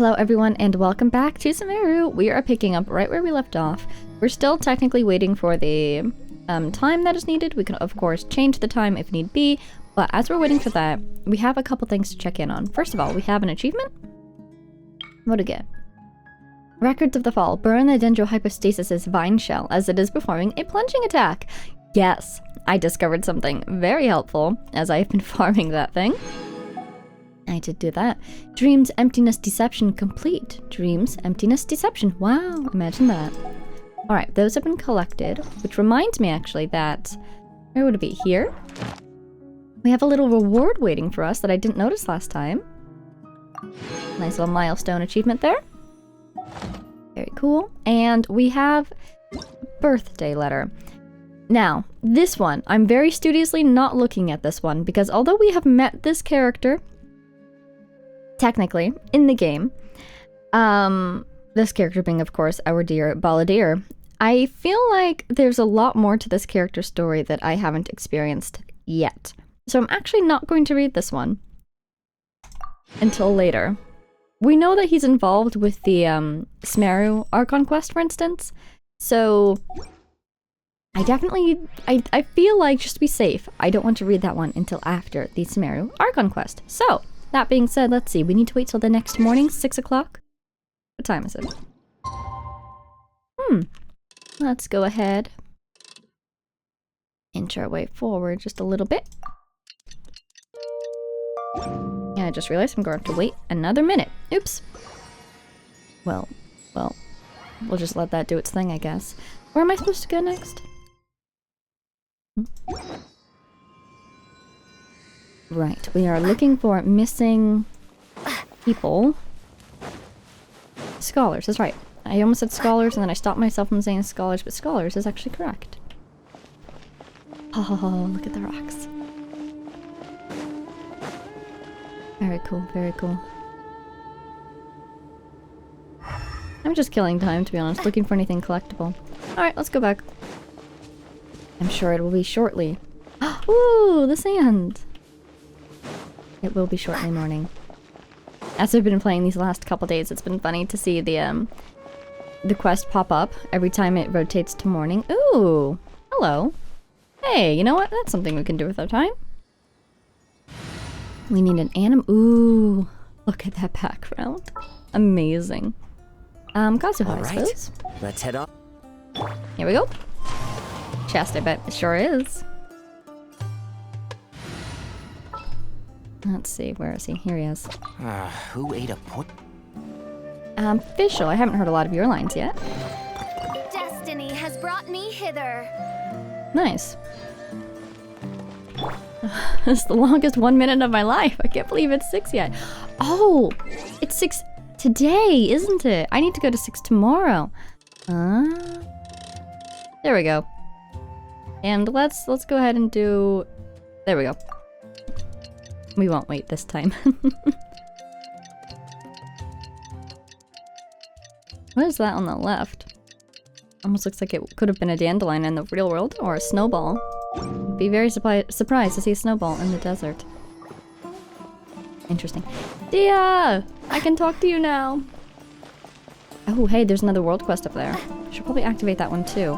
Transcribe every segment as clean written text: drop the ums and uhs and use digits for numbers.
Hello everyone and welcome back to Sumeru. We are picking up right where we left off. We're still technically waiting for the time that is needed. We can of course change the time if need be, but as we're waiting for that, we have a couple things to check in on. First of all, we have an achievement. What do we get? Records of the Fall. Burn the Dendrohypostasis' vine shell as it is performing a plunging attack. Yes, I discovered something very helpful as I've been farming that thing. I did do that. Dreams, emptiness, deception complete. Dreams, emptiness, deception. Wow, imagine that. Alright, those have been collected, which reminds me actually that... Where would it be? Here? We have a little reward waiting for us that I didn't notice last time. Nice little milestone achievement there. Very cool. And we have a birthday letter. Now, this one, I'm very studiously not looking at this one because although we have met this character technically in the game, this character being of course our dear Balladeer, I feel like there's a lot more to this character's story that I haven't experienced yet. So I'm actually not going to read this one until later. We know that he's involved with the Sumeru Archon quest, for instance, so I feel like, just to be safe, I don't want to read that one until after the Sumeru Archon quest. So, that being said, let's see, we need to wait till the next morning, 6 o'clock? What time is it? Let's go ahead. Inch our way forward just a little bit. Yeah, I just realized I'm going to have to wait another minute. Oops. Well, we'll just let that do its thing, I guess. Where am I supposed to go next? Right, we are looking for missing people. Scholars, that's right. I almost said scholars and then I stopped myself from saying scholars, but scholars is actually correct. Oh, look at the rocks. Very cool, very cool. I'm just killing time, to be honest, looking for anything collectible. Alright, let's go back. I'm sure it will be shortly. Ooh, the sand! It will be shortly morning. As I've been playing these last couple days, it's been funny to see the quest pop up every time it rotates to morning. Ooh! Hello! Hey, you know what? That's something we can do with our time. We need an anim- Ooh! Look at that background. Amazing. Kazuha, I suppose. Let's head on. Here we go. Chest, I bet it sure is. Let's see, where is he? Here he is. Who ate a put? Fischl, I haven't heard a lot of your lines yet. Destiny has brought me hither. Nice. It's the longest 1 minute of my life. I can't believe it's 6 yet. Oh, it's 6 today, isn't it? I need to go to 6 tomorrow. There we go. And let's go ahead and do... There we go. We won't wait this time. What is that on the left? Almost looks like it could have been a dandelion in the real world, or a snowball. I'd be very surprised to see a snowball in the desert. Interesting. Dehya! I can talk to you now! Oh, hey, there's another world quest up there. Should probably activate that one too.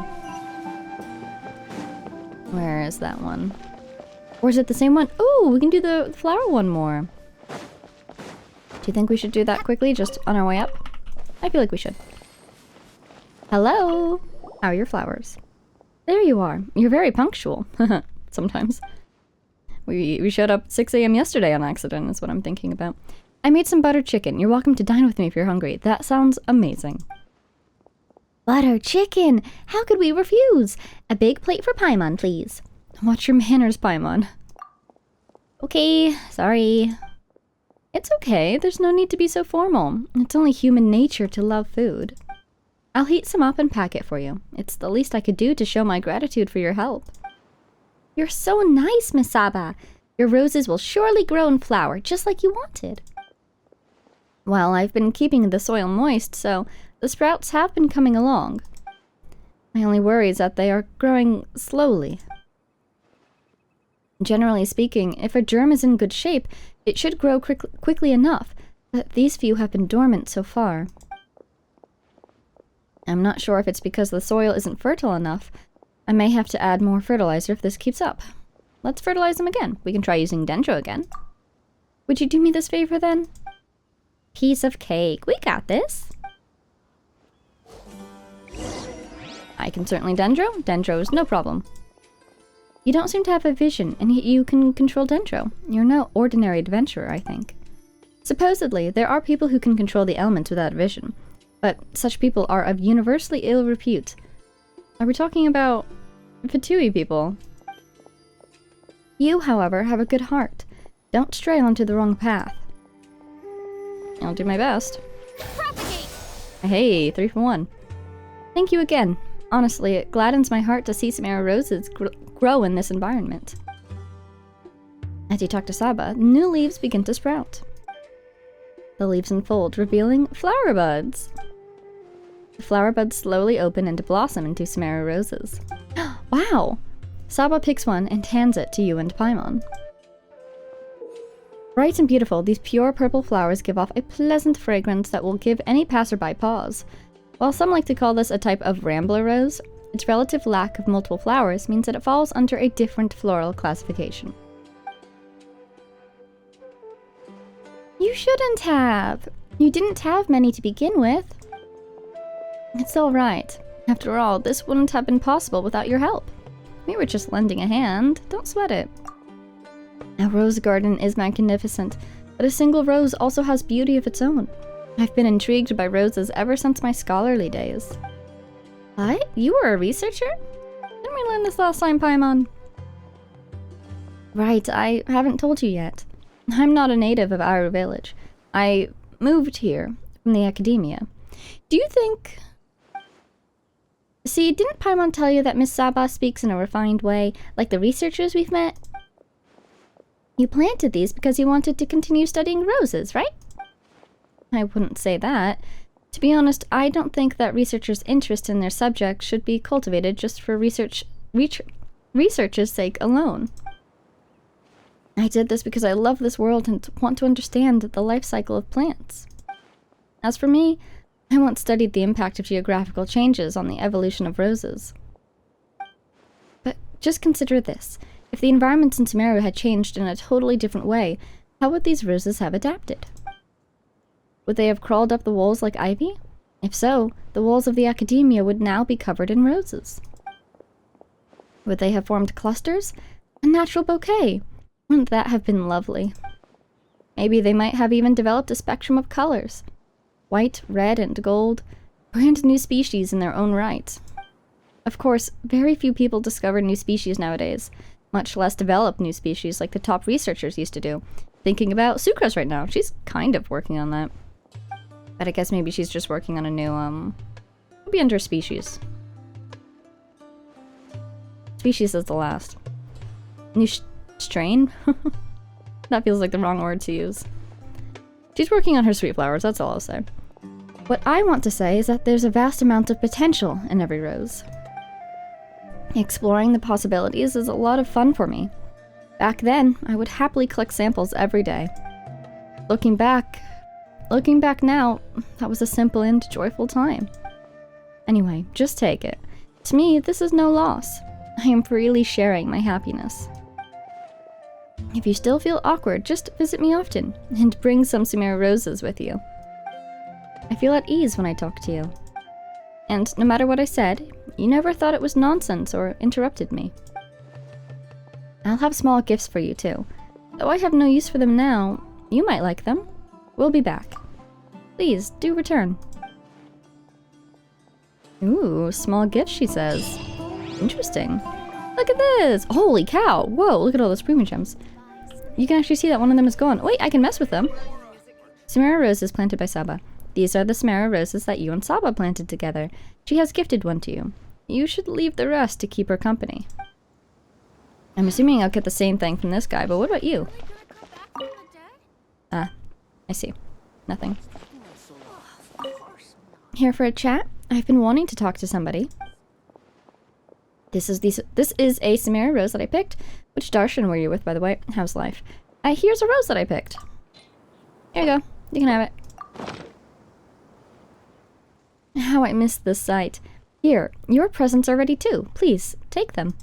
Where is that one? Or is it the same one? Oh, we can do the flower one more. Do you think we should do that quickly, just on our way up? I feel like we should. Hello! How are your flowers? There you are. You're very punctual. Sometimes. We showed up at 6 a.m. yesterday on accident, is what I'm thinking about. I made some buttered chicken. You're welcome to dine with me if you're hungry. That sounds amazing. Butter chicken! How could we refuse? A big plate for Paimon, please. Watch your manners, Paimon. Okay, sorry. It's okay, there's no need to be so formal. It's only human nature to love food. I'll heat some up and pack it for you. It's the least I could do to show my gratitude for your help. You're so nice, Miss Saba. Your roses will surely grow and flower, just like you wanted. Well, I've been keeping the soil moist, so the sprouts have been coming along. My only worry is that they are growing slowly. Generally speaking, if a germ is in good shape, it should grow quickly enough, but these few have been dormant so far. I'm not sure if it's because the soil isn't fertile enough. I may have to add more fertilizer if this keeps up. Let's fertilize them again. We can try using Dendro again. Would you do me this favor then? Piece of cake. We got this. I can certainly Dendro. Dendro is no problem. You don't seem to have a vision, and yet you can control Dendro. You're no ordinary adventurer, I think. Supposedly, there are people who can control the elements without vision, but such people are of universally ill repute. Are we talking about Fatui people? You, however, have a good heart. Don't stray onto the wrong path. I'll do my best. Propagate! Hey, 3 for 1. Thank you again. Honestly, it gladdens my heart to see Samara roses grow in this environment. As you talk to Saba, new leaves begin to sprout. The leaves unfold, revealing flower buds. The flower buds slowly open and blossom into Samara roses. Wow! Saba picks one and hands it to you and Paimon. Bright and beautiful, these pure purple flowers give off a pleasant fragrance that will give any passerby pause. While some like to call this a type of rambler rose, its relative lack of multiple flowers means that it falls under a different floral classification. You shouldn't have! You didn't have many to begin with. It's alright. After all, this wouldn't have been possible without your help. We were just lending a hand. Don't sweat it. A rose garden is magnificent, but a single rose also has beauty of its own. I've been intrigued by roses ever since my scholarly days. What? You were a researcher? Didn't we learn this last time, Paimon? Right, I haven't told you yet. I'm not a native of our village. I moved here from the academia. Do you think... See, didn't Paimon tell you that Miss Saba speaks in a refined way, like the researchers we've met? You planted these because you wanted to continue studying roses, right? I wouldn't say that. To be honest, I don't think that researchers' interest in their subject should be cultivated just for research's sake alone. I did this because I love this world and want to understand the life cycle of plants. As for me, I once studied the impact of geographical changes on the evolution of roses. But just consider this. If the environments in Sumeru had changed in a totally different way, how would these roses have adapted? Would they have crawled up the walls like ivy? If so, the walls of the academia would now be covered in roses. Would they have formed clusters? A natural bouquet! Wouldn't that have been lovely? Maybe they might have even developed a spectrum of colors. White, red, and gold. Brand new species in their own right. Of course, very few people discover new species nowadays, much less develop new species like the top researchers used to do. Thinking about sucrose right now. She's kind of working on that. But I guess maybe she's just working on a new, it'll be under species. Species is the last. New strain? That feels like the wrong word to use. She's working on her sweet flowers, that's all I'll say. What I want to say is that there's a vast amount of potential in every rose. Exploring the possibilities is a lot of fun for me. Back then, I would happily collect samples every day. Looking back now, that was a simple and joyful time. Anyway, just take it. To me, this is no loss. I am freely sharing my happiness. If you still feel awkward, just visit me often, and bring some Sumeru roses with you. I feel at ease when I talk to you. And no matter what I said, you never thought it was nonsense or interrupted me. I'll have small gifts for you too. Though I have no use for them now, you might like them. We'll be back. Please, do return. Ooh, small gifts, she says. Interesting. Look at this! Holy cow! Whoa, look at all those premium gems. You can actually see that one of them is gone. Wait, I can mess with them. Sumeru roses planted by Saba. These are the Sumeru roses that you and Saba planted together. She has gifted one to you. You should leave the rest to keep her company. I'm assuming I'll get the same thing from this guy, but what about you? Ah, I see. Nothing. Here for a chat? I've been wanting to talk to somebody. This is a Sumeru rose that I picked. Which Darshan were you with, by the way? How's life? Here's a rose that I picked. Here you go. You can have it. How I missed this sight. Here, your presents are ready too. Please, take them.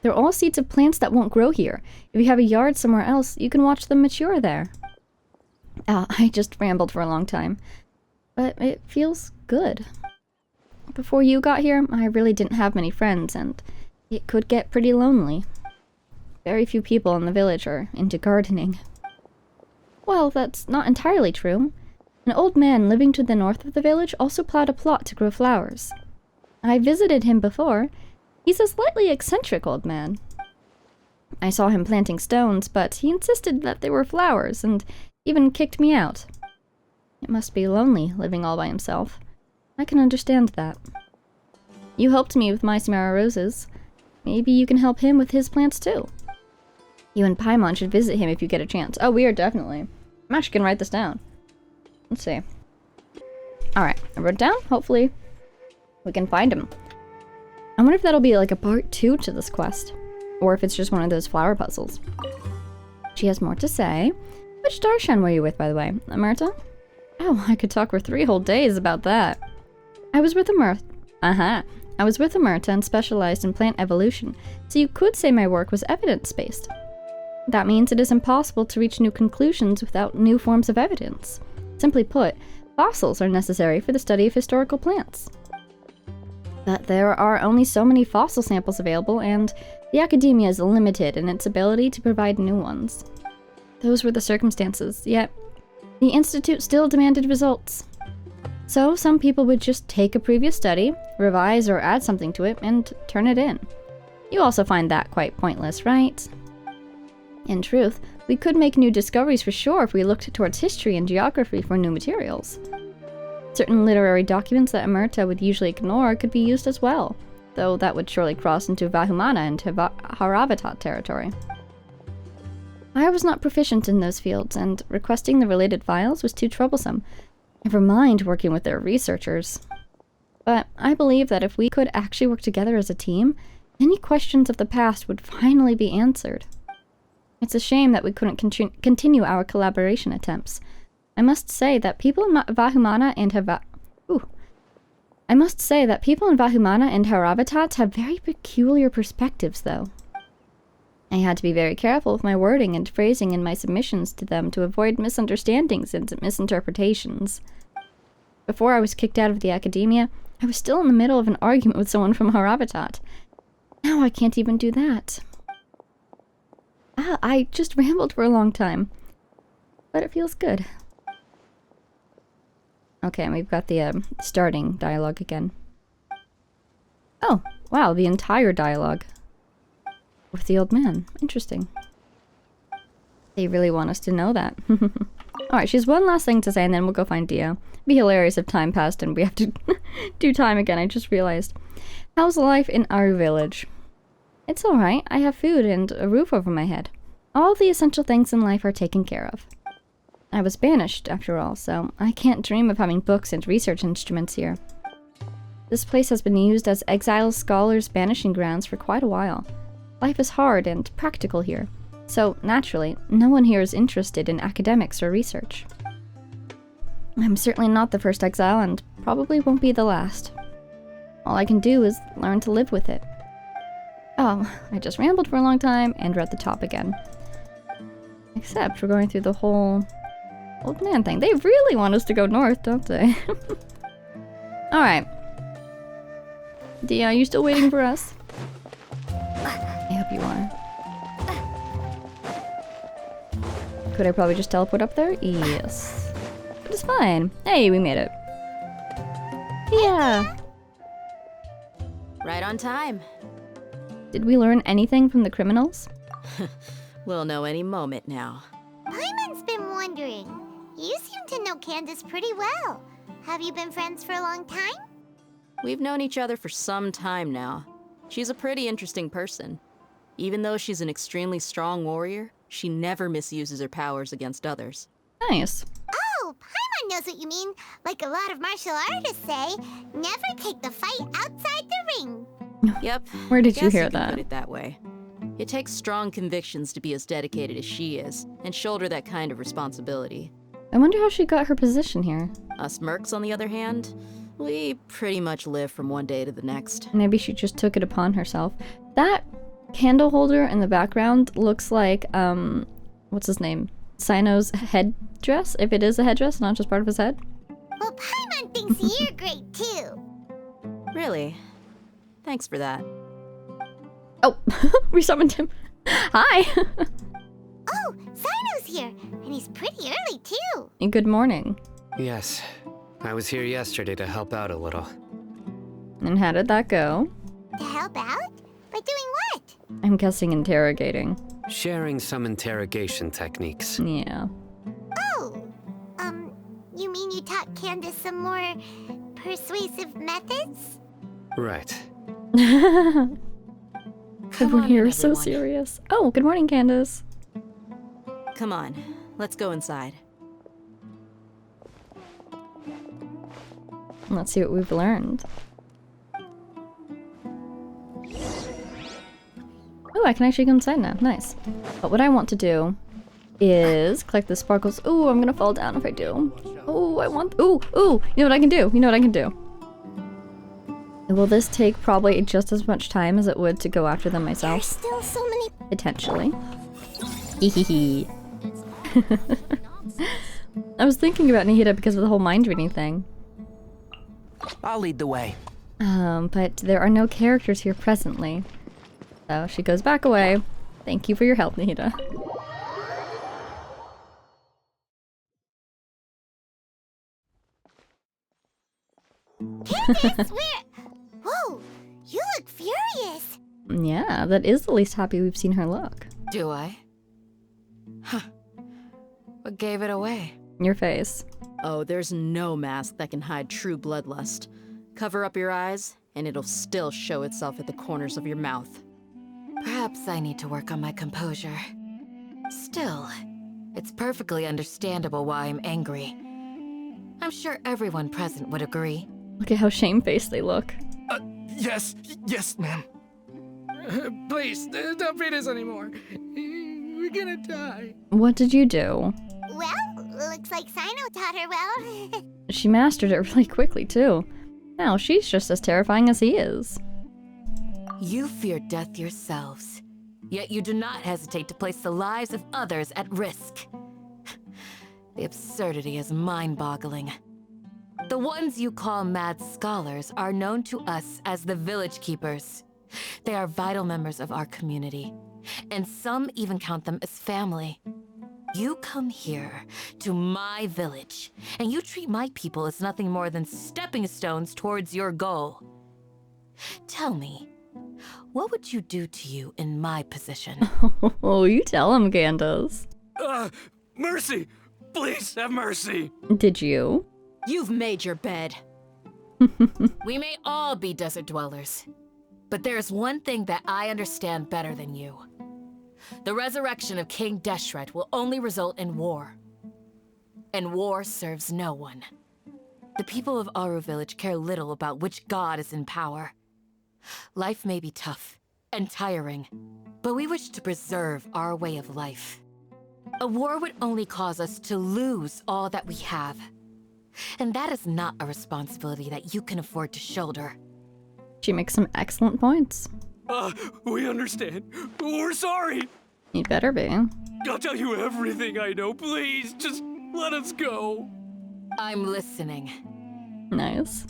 They're all seeds of plants that won't grow here. If you have a yard somewhere else, you can watch them mature there. I just rambled for a long time. But it feels good. Before you got here, I really didn't have many friends, and it could get pretty lonely. Very few people in the village are into gardening. Well, that's not entirely true. An old man living to the north of the village also plowed a plot to grow flowers. I visited him before. He's a slightly eccentric old man. I saw him planting stones, but he insisted that they were flowers, and even kicked me out. It must be lonely, living all by himself. I can understand that. You helped me with my Samara roses. Maybe you can help him with his plants too. You and Paimon should visit him if you get a chance. Oh, we are definitely. I'm actually gonna write this down. Let's see. Alright, I wrote it down. Hopefully we can find him. I wonder if that'll be like a part 2 to this quest. Or if it's just one of those flower puzzles. She has more to say. Which Darshan were you with, by the way? Amerta? Oh, I could talk for 3 whole days about that. I was with Amerta. I was with Amerta and specialized in plant evolution, so you could say my work was evidence-based. That means it is impossible to reach new conclusions without new forms of evidence. Simply put, fossils are necessary for the study of historical plants. But there are only so many fossil samples available, and the academia is limited in its ability to provide new ones. Those were the circumstances, yet the Institute still demanded results. So some people would just take a previous study, revise or add something to it, and turn it in. You also find that quite pointless, right? In truth, we could make new discoveries for sure if we looked towards history and geography for new materials. Certain literary documents that Amerta would usually ignore could be used as well, though that would surely cross into Vahumana and Haravatat territory. I was not proficient in those fields, and requesting the related files was too troublesome. Never mind working with their researchers. But I believe that if we could actually work together as a team, any questions of the past would finally be answered. It's a shame that we couldn't continue our collaboration attempts. I must say that people in Vahumana and Haravatat have very peculiar perspectives, though. I had to be very careful with my wording and phrasing in my submissions to them to avoid misunderstandings and misinterpretations. Before I was kicked out of the academia, I was still in the middle of an argument with someone from Haravatat. Now I can't even do that. I just rambled for a long time. But it feels good. Okay, and we've got the starting dialogue again. Oh, wow, the entire dialogue. With the old man. Interesting. They really want us to know that. Alright, she has one last thing to say and then we'll go find Dehya. It'd be hilarious if time passed and we have to do time again, I just realized. How's life in our village? It's alright, I have food and a roof over my head. All the essential things in life are taken care of. I was banished, after all, so I can't dream of having books and research instruments here. This place has been used as exiled scholars' banishing grounds for quite a while. Life is hard and practical here, so naturally, no one here is interested in academics or research. I'm certainly not the first exile and probably won't be the last. All I can do is learn to live with it. Oh, I just rambled for a long time and we're at the top again. Except we're going through the whole old man thing. They really want us to go north, don't they? Alright. Dehya, are you still waiting for us? I hope you are. Could I probably just teleport up there? Yes. But it's fine. Hey, we made it. Yeah. Right on time. Did we learn anything from the criminals? We'll know any moment now. Paimon's been wondering. You seem to know Candace pretty well. Have you been friends for a long time? We've known each other for some time now. She's a pretty interesting person. Even though she's an extremely strong warrior, she never misuses her powers against others. Nice. Oh, Paimon knows what you mean. Like a lot of martial artists say, never take the fight outside the ring. Yep. Where did you Guess hear you can that? put it that way. It takes strong convictions to be as dedicated as she is, and shoulder that kind of responsibility. I wonder how she got her position here. Us mercs, on the other hand, we pretty much live from one day to the next. Maybe she just took it upon herself. That candle holder in the background looks like, what's his name? Sino's headdress, if it is a headdress, not just part of his head. Well, Paimon thinks you're great too. Really? Thanks for that. Oh, we summoned him. Hi! Oh, Sino's here, and he's pretty early too. Good morning. Yes, I was here yesterday to help out a little. And how did that go? To help out? By doing what? I'm guessing interrogating. Sharing some interrogation techniques. Yeah. Oh, you mean you taught Candace some more persuasive methods? Right. Come Everyone on here in, is so everyone. serious. Oh, good morning, Candace. Come on, let's go inside. Let's see what we've learned. Oh, I can actually go inside now. Nice. But what I want to do is collect the sparkles. Ooh, I'm gonna fall down if I do. Ooh, I want. Ooh, ooh. You know what I can do? You know what I can do? Will this take probably just as much time as it would to go after them There's myself? still so many. Potentially. Hehehe. I was thinking about Nahida because of the whole mind reading thing. I'll lead the way. But there are no characters here presently. So she goes back away. Thank you for your help, Nahida. Candace, where? Whoa, you look furious. Yeah, that is the least happy we've seen her look. Do I? Huh. What gave it away? Your face. Oh, there's no mask that can hide true bloodlust. Cover up your eyes, and it'll still show itself at the corners of your mouth. Perhaps I need to work on my composure. Still, it's perfectly understandable why I'm angry. I'm sure everyone present would agree. Look at how shamefaced they look. Yes, ma'am. Please, don't beat us anymore. We're gonna die. What did you do? Well, looks like Sino taught her well. She mastered it really quickly, too. Now she's just as terrifying as he is. You fear death yourselves, yet you do not hesitate to place the lives of others at risk. The absurdity is mind-boggling. The ones you call mad scholars are known to us as the Village Keepers. They are vital members of our community, and some even count them as family. You come here, to my village, and you treat my people as nothing more than stepping stones towards your goal. Tell me, what would you do to you in my position? Oh, you tell him, Candace. Mercy! Please have mercy! Did you? You've made your bed. We may all be desert dwellers, but there's one thing that I understand better than you. The resurrection of King Deshret will only result in war. And war serves no one. The people of Aru Village care little about which god is in power. Life may be tough and tiring, but we wish to preserve our way of life. A war would only cause us to lose all that we have. And that is not a responsibility that you can afford to shoulder. She makes some excellent points. We understand. We're sorry. You better be. I'll tell you everything I know. Please, just let us go. I'm listening. Nice.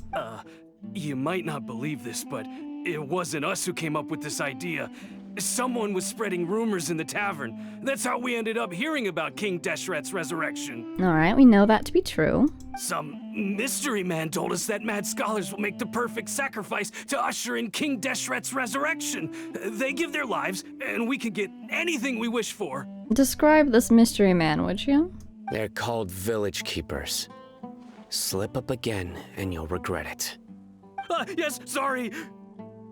You might not believe this, but it wasn't us who came up with this idea. Someone was spreading rumors in the tavern. That's how we ended up hearing about King Deshret's resurrection. Alright, we know that to be true. Some mystery man told us that mad scholars will make the perfect sacrifice to usher in King Deshret's resurrection. They give their lives, and we can get anything we wish for. Describe this mystery man, would you? They're called Village Keepers. Slip up again, and you'll regret it. Yes, sorry.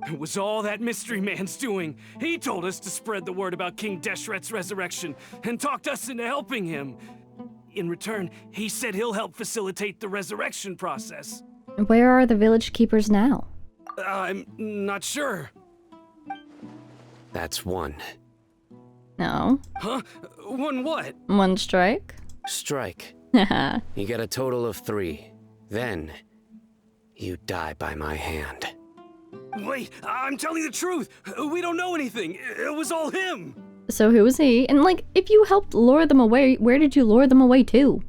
It was all that mystery man's doing. He told us to spread the word about King Deshret's resurrection and talked us into helping him. In return, he said he'll help facilitate the resurrection process. Where are the village keepers now? I'm not sure. That's one. No. Huh? One what? One strike? Strike. You get a total of 3. Then, you die by my hand. Wait, I'm telling the truth. We don't know anything. It was all him. So who was he? And like, if you helped lure them away, where did you lure them away to?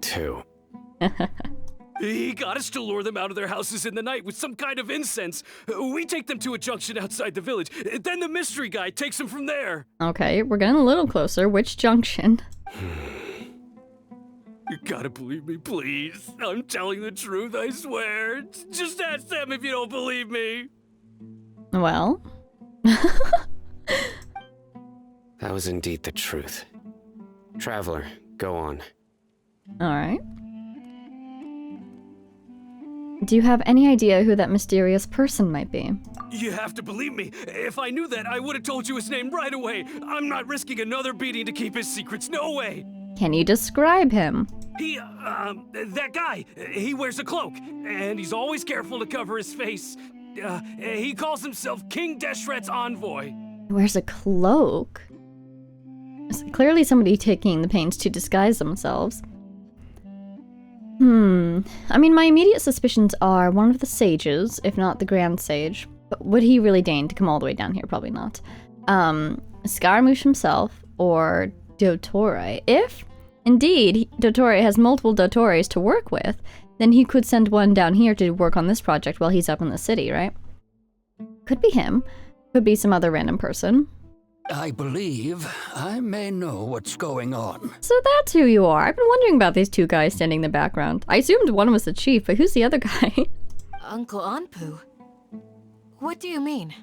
2. He got us to lure them out of their houses in the night with some kind of incense. We take them to a junction outside the village. Then the mystery guy takes them from there. Okay, we're getting a little closer. Which junction? You gotta believe me, please. I'm telling the truth, I swear. Just ask them if you don't believe me. Well... That was indeed the truth. Traveler, go on. Alright. Do you have any idea who that mysterious person might be? You have to believe me. If I knew that, I would have told you his name right away. I'm not risking another beating to keep his secrets. No way. Can you describe him? That guy, he wears a cloak, and he's always careful to cover his face. He calls himself King Deshret's envoy. He wears a cloak? It's clearly somebody taking the pains to disguise themselves. I mean, my immediate suspicions are one of the sages, if not the Grand Sage. But would he really deign to come all the way down here? Probably not. Scaramouche himself, or Dottore. If, indeed, Dottore has multiple Dottores to work with, then he could send one down here to work on this project while he's up in the city, right? Could be him. Could be some other random person. I believe I may know what's going on. So that's who you are. I've been wondering about these 2 guys standing in the background. I assumed one was the chief, but who's the other guy? Uncle Anpu? What do you mean?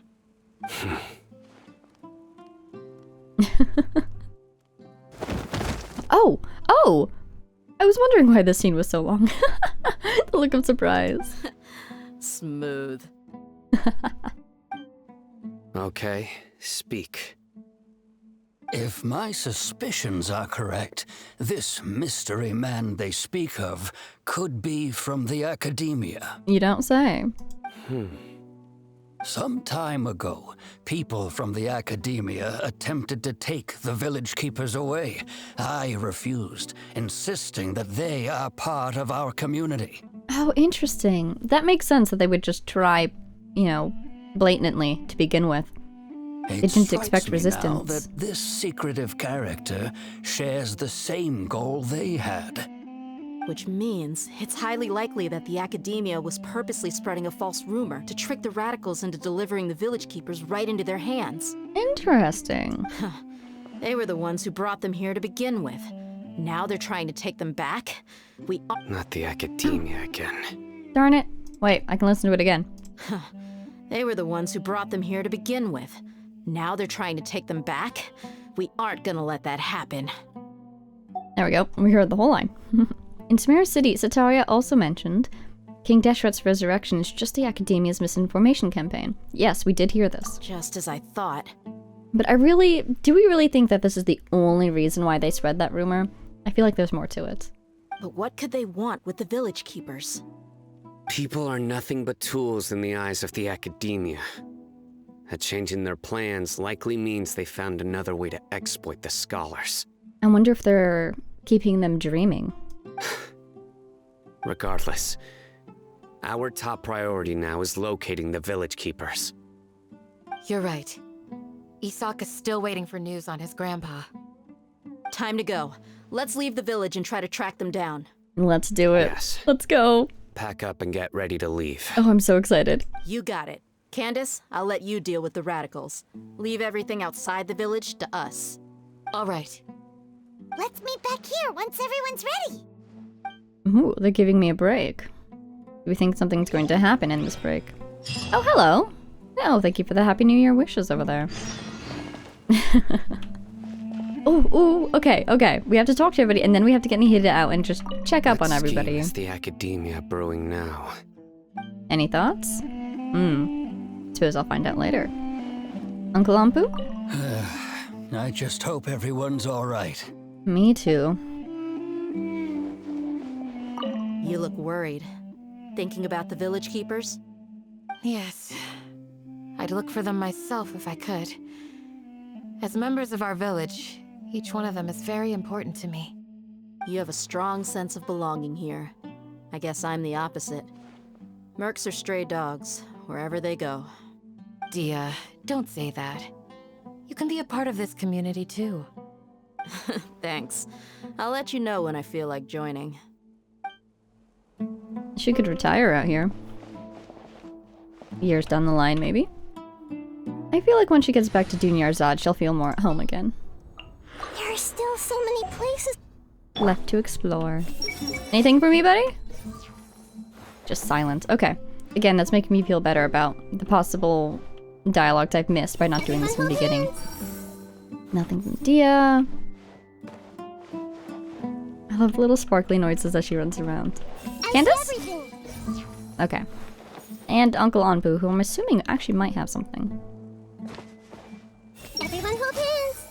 Oh! I was wondering why this scene was so long. The look of surprise. Smooth. Okay, speak. If my suspicions are correct, this mystery man they speak of could be from the academia. You don't say. Some time ago, people from the academia attempted to take the village keepers away. I refused, insisting that they are part of our community. Oh, interesting. That makes sense that they would just try, you know, blatantly to begin with. They didn't expect resistance. Now that this secretive character shares the same goal they had. Which means it's highly likely that the academia was purposely spreading a false rumor to trick the radicals into delivering the village keepers right into their hands. Interesting. They were the ones who brought them here to begin with. Now they're trying to take them back. Not the academia again. Darn it. Wait, I can listen to it again. They were the ones who brought them here to begin with. Now they're trying to take them back. We aren't gonna let that happen. There we go. We heard the whole line. In Samara City, Sataria also mentioned King Deshret's resurrection is just the Academia's misinformation campaign. Yes, we did hear this. Just as I thought. But do we really think that this is the only reason why they spread that rumor? I feel like there's more to it. But what could they want with the village keepers? People are nothing but tools in the eyes of the academia. A change in their plans likely means they found another way to exploit the scholars. I wonder if they're keeping them dreaming. Regardless, our top priority now is locating the village keepers. You're right. Isak is still waiting for news on his grandpa. Time to go. Let's leave the village and try to track them down. Let's do it. Yes. Let's go. Pack up and get ready to leave. Oh, I'm so excited. You got it. Candace, I'll let you deal with the radicals. Leave everything outside the village to us. All right. Let's meet back here once everyone's ready. Ooh, they're giving me a break. Do we think something's going to happen in this break? Oh, hello. Oh, thank you for the Happy New Year wishes over there. Ooh, okay. We have to talk to everybody, and then we have to get Nihida out and just check up on everybody. What scheme is the academia brewing now? Any thoughts? Suppose I'll find out later. Uncle Ampu? I just hope everyone's all right. Me too. You look worried. Thinking about the village keepers? Yes. I'd look for them myself if I could. As members of our village, each one of them is very important to me. You have a strong sense of belonging here. I guess I'm the opposite. Mercs are stray dogs, wherever they go. Dehya, don't say that. You can be a part of this community too. Thanks. I'll let you know when I feel like joining. She could retire out here. Years down the line, maybe. I feel like when she gets back to Dunyarzad, she'll feel more at home again. There are still so many places. Left to explore. Anything for me, buddy? Just silent. Okay. Again, that's making me feel better about the possible dialogues I've missed by not doing this from the beginning. Nothing from Dehya. I love the little sparkly noises as she runs around. Candace? Okay. And Uncle Anpu, who I'm assuming actually might have something. Everyone hold hands.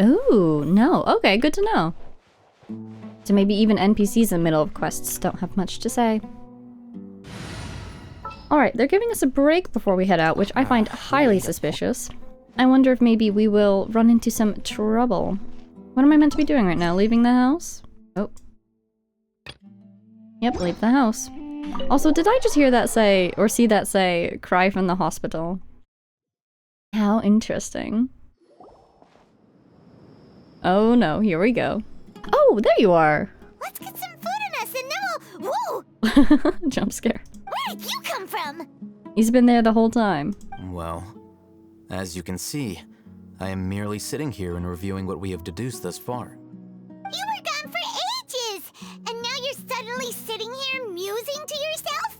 Ooh, no. Okay, good to know. So maybe even NPCs in the middle of quests don't have much to say. Alright, they're giving us a break before we head out, which I find highly suspicious. I wonder if maybe we will run into some trouble. What am I meant to be doing right now? Leaving the house? Oh. Yep, leave the house. Also, did I just hear that say, or see that say, cry from the hospital? How interesting. Oh no, here we go. Oh, there you are! Let's get some food in us and then we'll... Whoa! Jump scare. Where did you come from? He's been there the whole time. Well, as you can see, I am merely sitting here and reviewing what we have deduced thus far. You were gone for ages! And now you're suddenly sitting here musing to yourself?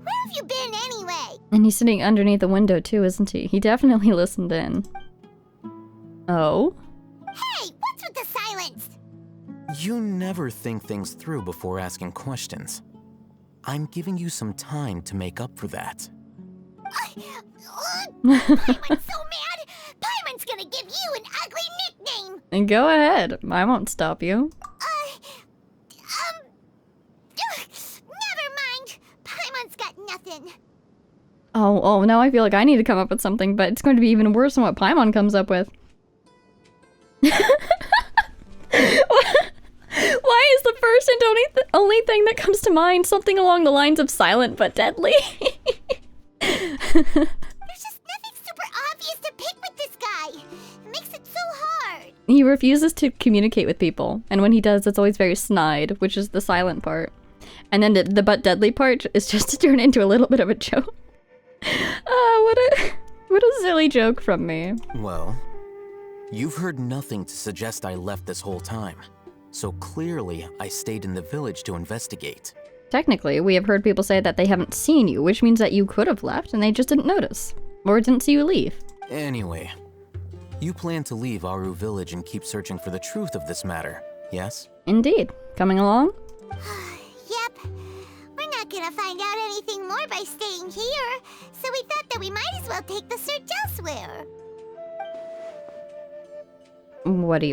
Where have you been anyway? And he's sitting underneath the window too, isn't he? He definitely listened in. Oh? Hey, what's with the silence? You never think things through before asking questions. I'm giving you some time to make up for that. Paimon's so mad! Paimon's gonna give you an ugly nickname! And go ahead. I won't stop you. Never mind. Paimon's got nothing. Oh, now I feel like I need to come up with something, but it's going to be even worse than what Paimon comes up with. Why is the first and only thing that comes to mind something along the lines of silent but deadly? There's just nothing super obvious to pick with this guy. It makes it so hard. He refuses to communicate with people, and when he does, it's always very snide, which is the silent part. And then the but deadly part is just to turn into a little bit of a joke. What a silly joke from me. Well, you've heard nothing to suggest I left this whole time. So clearly, I stayed in the village to investigate. Technically, we have heard people say that they haven't seen you, which means that you could have left and they just didn't notice. Or didn't see you leave. Anyway, you plan to leave Aru village and keep searching for the truth of this matter, yes? Indeed. Coming along? Yep. We're not gonna find out anything more by staying here, so we thought that we might as well take the search elsewhere. What are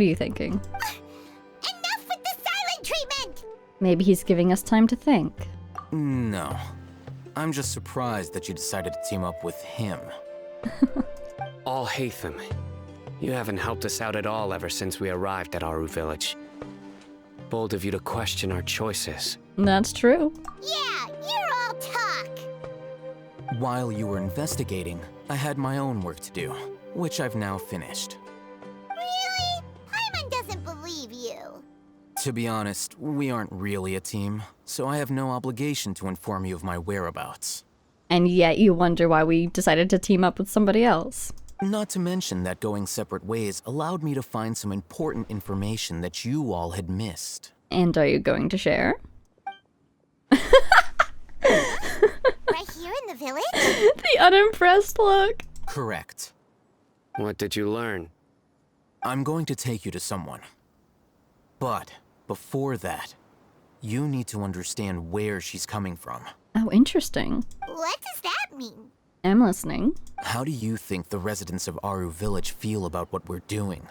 you thinking? Enough with the silent treatment! Maybe he's giving us time to think. No. I'm just surprised that you decided to team up with him. All Hatham, you haven't helped us out at all ever since we arrived at Aru village. Bold of you to question our choices. That's true. Yeah, you're all talk. While you were investigating, I had my own work to do, which I've now finished. Really? Paimon doesn't believe you. To be honest, we aren't really a team, so I have no obligation to inform you of my whereabouts. And yet you wonder why we decided to team up with somebody else. Not to mention that going separate ways allowed me to find some important information that you all had missed. And are you going to share? Right here in the village? The unimpressed look. Correct. What did you learn? I'm going to take you to someone. But before that, you need to understand where she's coming from. Oh, interesting. What does that mean? I'm listening. How do you think the residents of Aru village feel about what we're doing?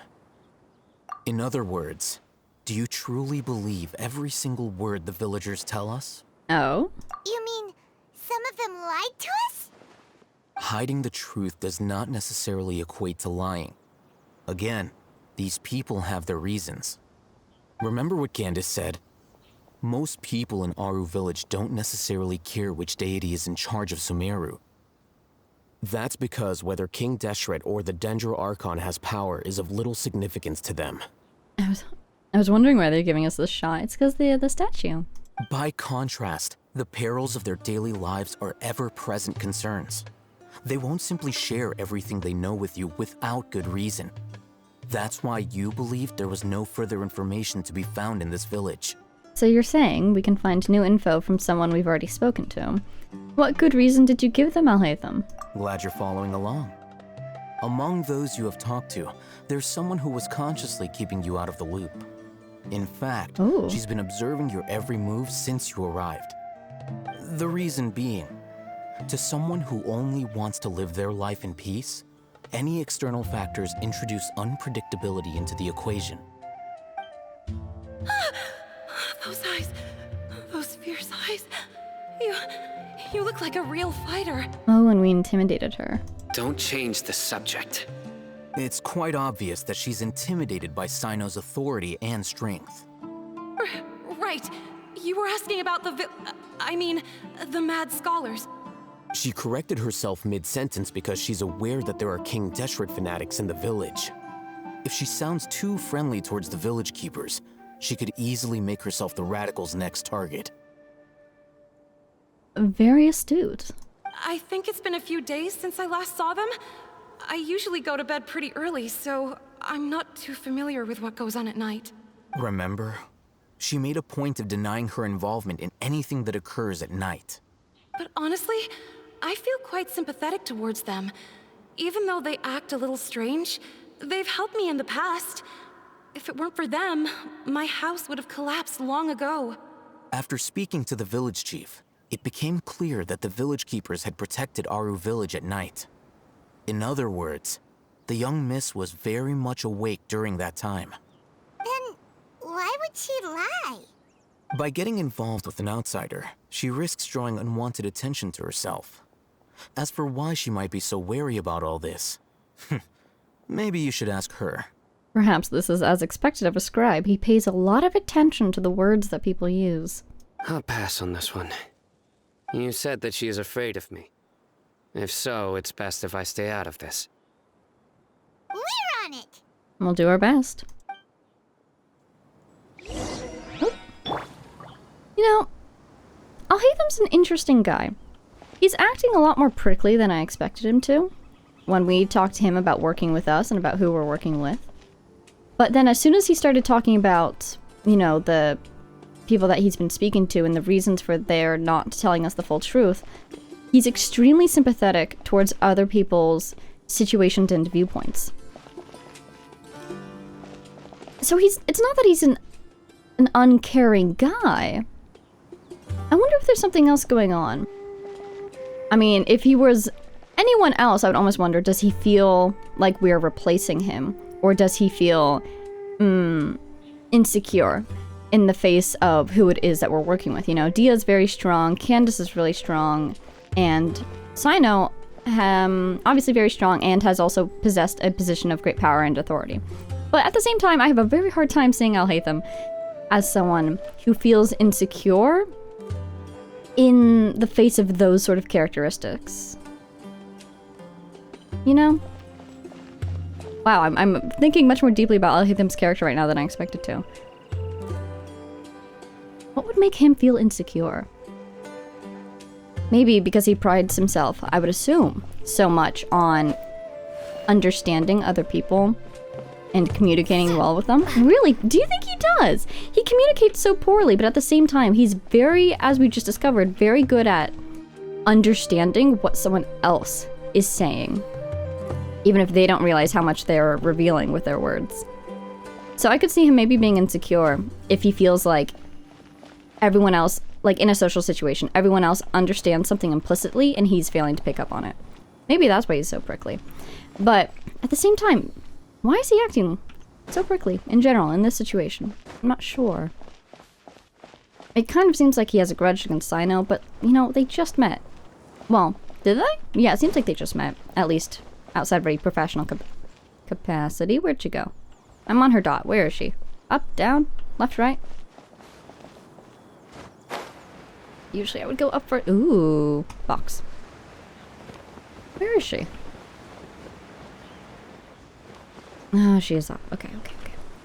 In other words, do you truly believe every single word the villagers tell us? Oh? You mean some of them lied to us? Hiding the truth does not necessarily equate to lying. Again, these people have their reasons. Remember what Candace said? Most people in Aru Village don't necessarily care which deity is in charge of Sumeru. That's because whether King Deshret or the Dendro Archon has power is of little significance to them. I was wondering why they're giving us this shot. It's because the statue. By contrast, the perils of their daily lives are ever-present concerns. They won't simply share everything they know with you without good reason. That's why you believed there was no further information to be found in this village. So you're saying we can find new info from someone we've already spoken to. What good reason did you give them, Alhaitham? Glad you're following along. Among those you have talked to, there's someone who was consciously keeping you out of the loop. In fact, Ooh. she's been observing your every move since you arrived. The reason being, to someone who only wants to live their life in peace, any external factors introduce unpredictability into the equation. Those eyes. Those fierce eyes. You look like a real fighter. Oh, and we intimidated her. Don't change the subject. It's quite obvious that she's intimidated by Sino's authority and strength. Right. You were asking about the mad scholars. She corrected herself mid-sentence because she's aware that there are King Deshret fanatics in the village. If she sounds too friendly towards the village keepers, she could easily make herself the radicals' next target. Very astute. I think it's been a few days since I last saw them. I usually go to bed pretty early, so I'm not too familiar with what goes on at night. Remember? She made a point of denying her involvement in anything that occurs at night. But honestly, I feel quite sympathetic towards them. Even though they act a little strange, they've helped me in the past. If it weren't for them, my house would have collapsed long ago. After speaking to the village chief, it became clear that the village keepers had protected Aru Village at night. In other words, the young miss was very much awake during that time. Then why would she lie? By getting involved with an outsider, she risks drawing unwanted attention to herself. As for why she might be so wary about all this, maybe you should ask her. Perhaps this is as expected of a scribe. He pays a lot of attention to the words that people use. I'll pass on this one. You said that she is afraid of me. If so, it's best if I stay out of this. We're on it! We'll do our best. Oh. You know, Alhaitham's an interesting guy. He's acting a lot more prickly than I expected him to when we talked to him about working with us and about who we're working with. But then as soon as he started talking about, you know, the people that he's been speaking to and the reasons for their not telling us the full truth, he's extremely sympathetic towards other people's situations and viewpoints. So it's not that he's an uncaring guy. I wonder if there's something else going on. I mean, if he was anyone else, I would almost wonder, does he feel like we're replacing him? Or does he feel insecure in the face of who it is that we're working with? You know, Dehya's very strong, Candace is really strong, and Sino, obviously very strong, and has also possessed a position of great power and authority. But at the same time, I have a very hard time seeing Alhaitham as someone who feels insecure in the face of those sort of characteristics. You know? Wow, I'm thinking much more deeply about Alhaitham's character right now than I expected to. What would make him feel insecure? Maybe because he prides himself, I would assume, so much on understanding other people and communicating well with them. Really? Do you think he does? He communicates so poorly, but at the same time, he's very, as we just discovered, very good at understanding what someone else is saying, even if they don't realize how much they're revealing with their words. So I could see him maybe being insecure if he feels like everyone else, like in a social situation, everyone else understands something implicitly and he's failing to pick up on it. Maybe that's why he's so prickly. But at the same time, why is he acting so prickly in general in this situation? I'm not sure. It kind of seems like he has a grudge against Sino, but, you know, they just met. Well, did they? Yeah, it seems like they just met, at least outside of a professional capacity. Where'd she go? I'm on her dot. Where is she? Up, down? Left, right? Usually I would go up for... Ooh, box. Where is she? Oh, she is up. Okay.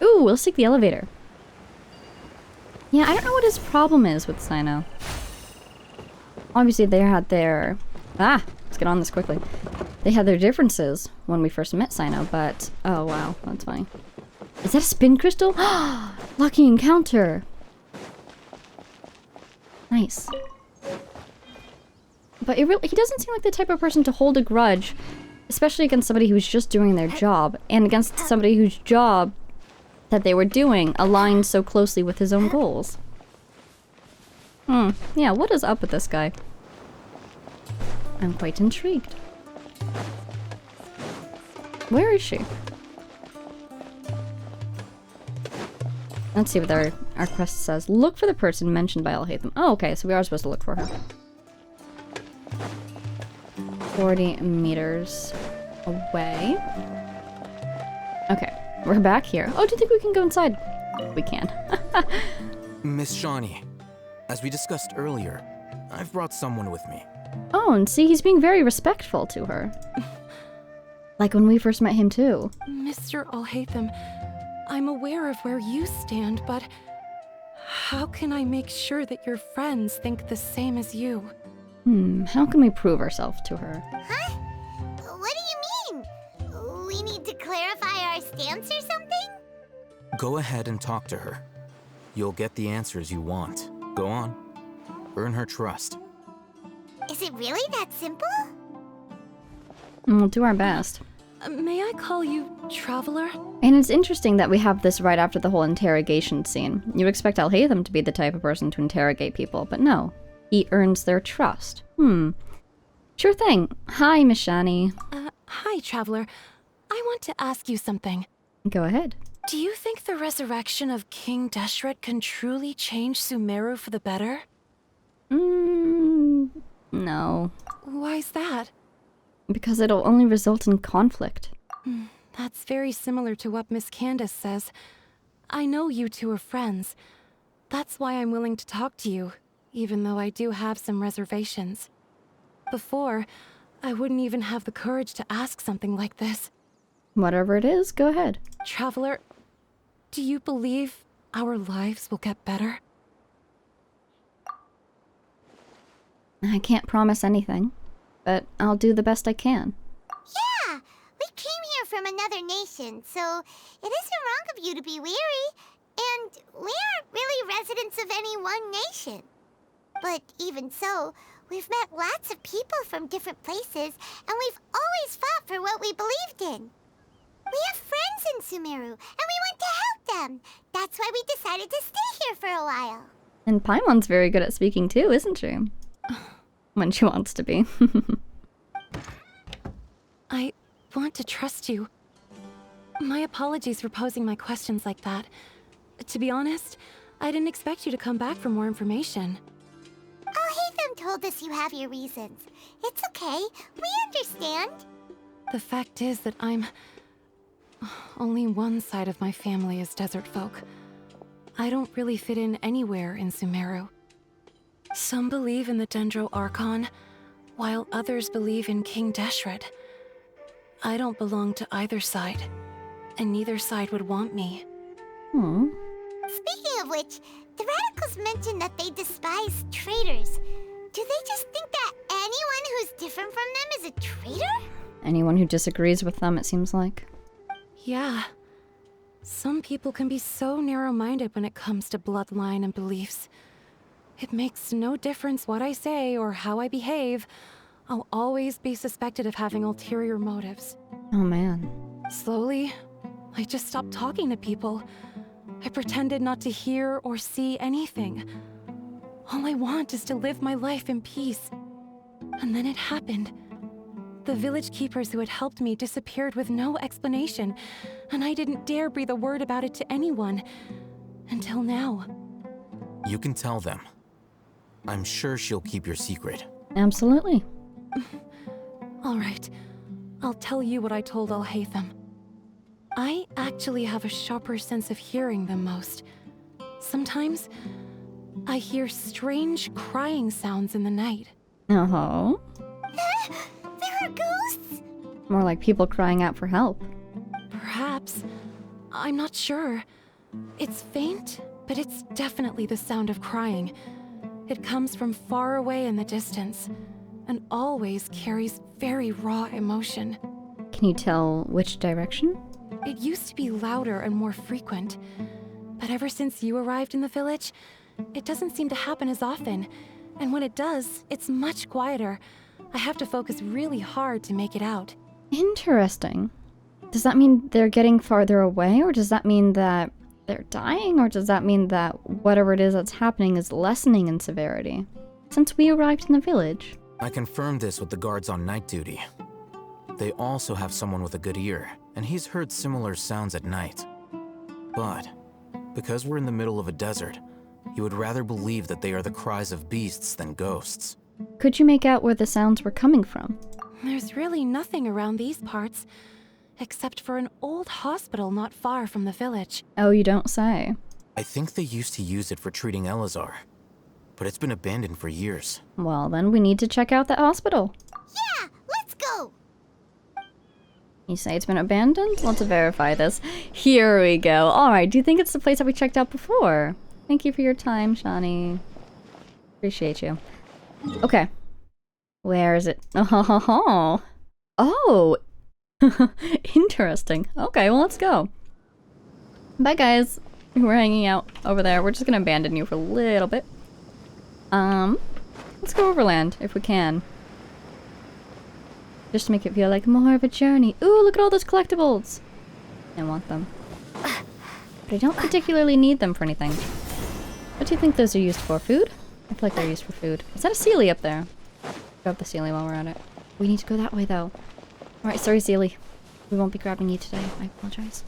Ooh, we'll seek the elevator. Yeah, I don't know what his problem is with Sino. Obviously, they had their... Ah! Let's get on this quickly. They had their differences when we first met Sino, but... Oh, wow. That's funny. Is that a spin crystal? Lucky encounter! Nice. But he doesn't seem like the type of person to hold a grudge, especially against somebody who's just doing their job, and against somebody whose job that they were doing aligned so closely with his own goals. Yeah, what is up with this guy? I'm quite intrigued. Where is she? Let's see what our quest says. Look for the person mentioned by Alhaitham. Oh, okay, so we are supposed to look for her. 40 meters away. Okay, we're back here. Oh, do you think we can go inside? We can. Miss Shawnee, as we discussed earlier, I've brought someone with me. Oh, and see, he's being very respectful to her. Like when we first met him, too. Mr. Alhaitham, I'm aware of where you stand, but how can I make sure that your friends think the same as you? How can we prove ourselves to her? Huh? What do you mean? We need to clarify our stance or something? Go ahead and talk to her. You'll get the answers you want. Go on. Earn her trust. Is it really that simple? We'll do our best. May I call you Traveler? And it's interesting that we have this right after the whole interrogation scene. You'd expect Alhaitham to be the type of person to interrogate people, but no. He earns their trust. Sure thing. Hi, Miss Shani. Hi, Traveler. I want to ask you something. Go ahead. Do you think the resurrection of King Deshret can truly change Sumeru for the better? No. Why's that? Because it'll only result in conflict. That's very similar to what Miss Candace says. I know you two are friends. That's why I'm willing to talk to you, even though I do have some reservations. Before, I wouldn't even have the courage to ask something like this. Whatever it is, go ahead. Traveler, do you believe our lives will get better? I can't promise anything, but I'll do the best I can. Yeah! We came here from another nation, so it isn't wrong of you to be weary. And we aren't really residents of any one nation. But even so, we've met lots of people from different places, and we've always fought for what we believed in. We have friends in Sumeru, and we want to help them. That's why we decided to stay here for a while. And Paimon's very good at speaking too, isn't she? When she wants to be. I want to trust you. My apologies for posing my questions like that. To be honest, I didn't expect you to come back for more information. Alhaitham told us you have your reasons. It's okay. We understand. The fact is that only one side of my family is desert folk. I don't really fit in anywhere in Sumeru. Some believe in the Dendro Archon, while others believe in King Deshret. I don't belong to either side, and neither side would want me. Speaking of which, the radicals mentioned that they despise traitors. Do they just think that anyone who's different from them is a traitor? Anyone who disagrees with them, it seems like. Yeah. Some people can be so narrow-minded when it comes to bloodline and beliefs. It makes no difference what I say or how I behave. I'll always be suspected of having ulterior motives. Oh man. Slowly, I just stopped talking to people. I pretended not to hear or see anything. All I want is to live my life in peace. And then it happened. The village keepers who had helped me disappeared with no explanation, and I didn't dare breathe a word about it to anyone. Until now. You can tell them. I'm sure she'll keep your secret. Absolutely. All right. I'll tell you what I told Alhaitham. I actually have a sharper sense of hearing than most. Sometimes I hear strange crying sounds in the night. Oh. There are ghosts? More like people crying out for help. Perhaps. I'm not sure. It's faint, but it's definitely the sound of crying. It comes from far away in the distance, and always carries very raw emotion. Can you tell which direction? It used to be louder and more frequent, but ever since you arrived in the village, it doesn't seem to happen as often, and when it does, it's much quieter. I have to focus really hard to make it out. Interesting. Does that mean they're getting farther away, or does that mean that they're dying, or does that mean that whatever it is that's happening is lessening in severity? Since we arrived in the village. I confirmed this with the guards on night duty. They also have someone with a good ear, and he's heard similar sounds at night. But, because we're in the middle of a desert, you would rather believe that they are the cries of beasts than ghosts. Could you make out where the sounds were coming from? There's really nothing around these parts, except for an old hospital not far from the village. Oh, you don't say. I think they used to use it for treating Elazar, but it's been abandoned for years. Well, then we need to check out that hospital. Yeah, let's go. You say it's been abandoned? Let's verify this. Here we go. Alright, do you think it's the place that we checked out before? Thank you for your time, Shani. Appreciate you. Okay. Where is it? Oh, oh. Interesting. Okay, well, let's go. Bye, guys. We're hanging out over there. We're just gonna abandon you for a little bit. Let's go overland if we can. Just to make it feel like more of a journey. Ooh, look at all those collectibles. I want them. But I don't particularly need them for anything. What do you think those are used for? Food? I feel like they're used for food. Is that a Sealy up there? Grab the Sealy while we're at it. We need to go that way, though. Alright, sorry, Sealy. We won't be grabbing you today. I apologize.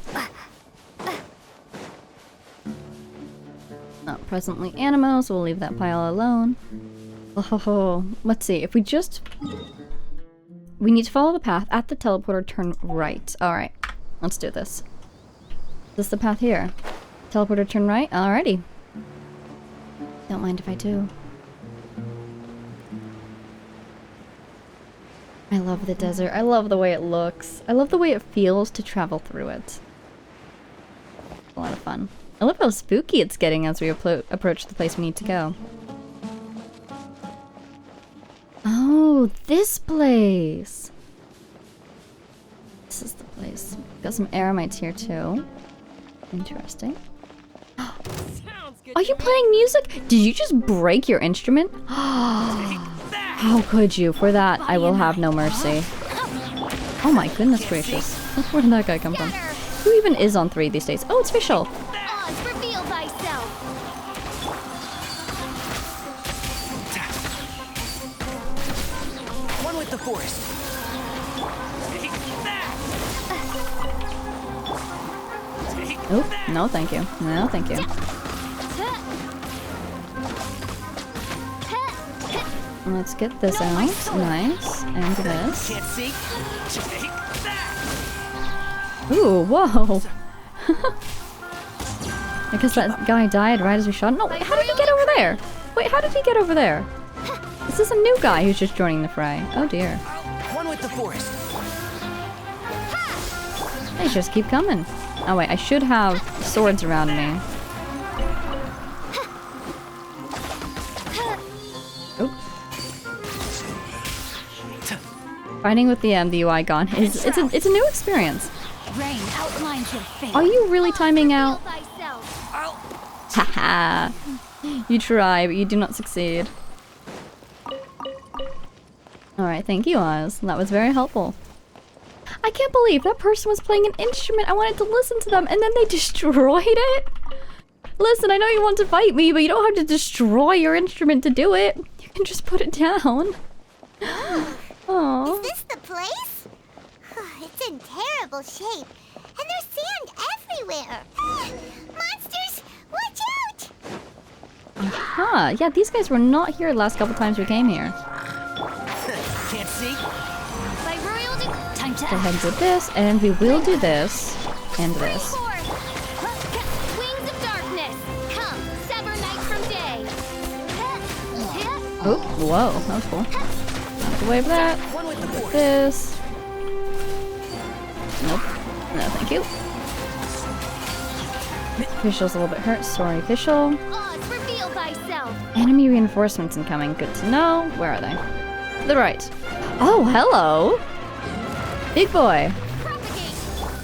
Not presently Animo, so we'll leave that pile alone. Oh, let's see. If we just... We need to follow the path. At the teleporter, turn right. Alright, let's do this. Is this the path here? Teleporter, turn right? Alrighty. Don't mind if I do. I love the desert. I love the way it looks. I love the way it feels to travel through it. A lot of fun. I love how spooky it's getting as we approach the place we need to go. Oh, this place! This is the place. Got some eremites here too. Interesting. Are you playing music? Did you just break your instrument? How could you? For that, I will have no mercy. Oh my goodness gracious. Where did that guy come from? Who even is on 3 these days? Oh, it's Fischl. Oz, reveal thyself. One with the forest. Oh, no thank you. No thank you. Let's get this out. Nice. And this. Can't see. Ooh, whoa. I guess that guy died right as we shot him. No, wait, how did he get over there? Wait, how did he get over there? Is this a new guy who's just joining the fray? Oh dear. One with the forest. They just keep coming. Oh wait, I should have swords around me. Oh. Fighting with the UI gun is it's a new experience. Rain outlines your face. Are you really timing out? Thyself. Haha. You try, but you do not succeed. Alright, thank you, Oz. That was very helpful. I can't believe that person was playing an instrument. I wanted to listen to them, and then they destroyed it? Listen, I know you want to fight me, but you don't have to destroy your instrument to do it. You can just put it down. Aww. Is this the place? It's in terrible shape. And there's sand everywhere. Monsters, watch out! Aha, yeah, these guys were not here the last couple times we came here. Can't see. By royal time to Go ahead and do this, and we will do this, and this. Wings of darkness, come. Oh, whoa, that was cool. Out of the way of that. One with the force. This. Nope. No, thank you. Fischl's a little bit hurt. Sorry, Fischl. Oz, reveal thyself. Enemy reinforcements incoming. Good to know. Where are they? To the right. Oh, hello! Big boy.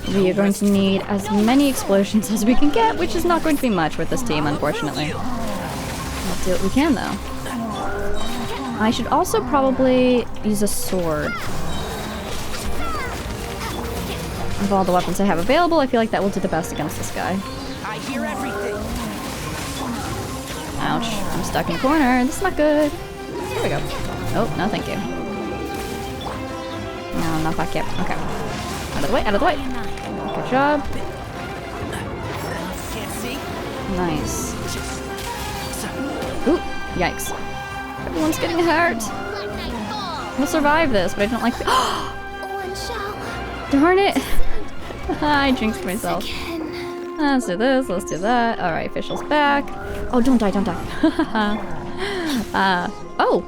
We are going to need as many explosions as we can get, which is not going to be much with this team, unfortunately. We'll do what we can, though. I should also probably use a sword. Of all the weapons I have available, I feel like that will do the best against this guy. I hear everything. Ouch. I'm stuck in a corner. This is not good. Here we go. Oh, no thank you. No, not back yet. Okay. Out of the way, out of the way. Good job. Can't see. Nice. Ooh, yikes. Everyone's getting hurt. We'll survive this, but I don't like Darn it! I jinxed myself. Let's do this, let's do that. Alright, Fischl's back. Oh, don't die, don't die. Oh!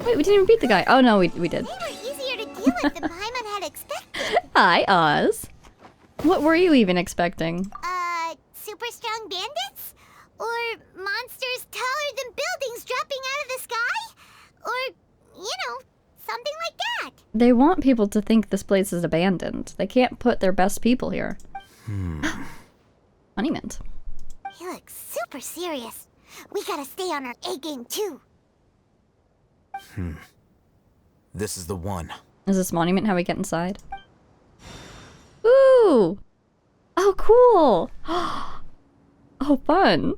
Wait, we didn't even beat the guy. Oh no, we did. They were easier to deal with than Paimon had expected. Hi, Oz. What were you even expecting? Super strong bandits? Or monsters taller than buildings dropping out of the sky? Or, something like that. They want people to think this place is abandoned. They can't put their best people here. Honey mint. He looks super serious. We gotta stay on our A game too. This is the one. Is this monument how we get inside? Ooh! Oh, cool! Oh, fun.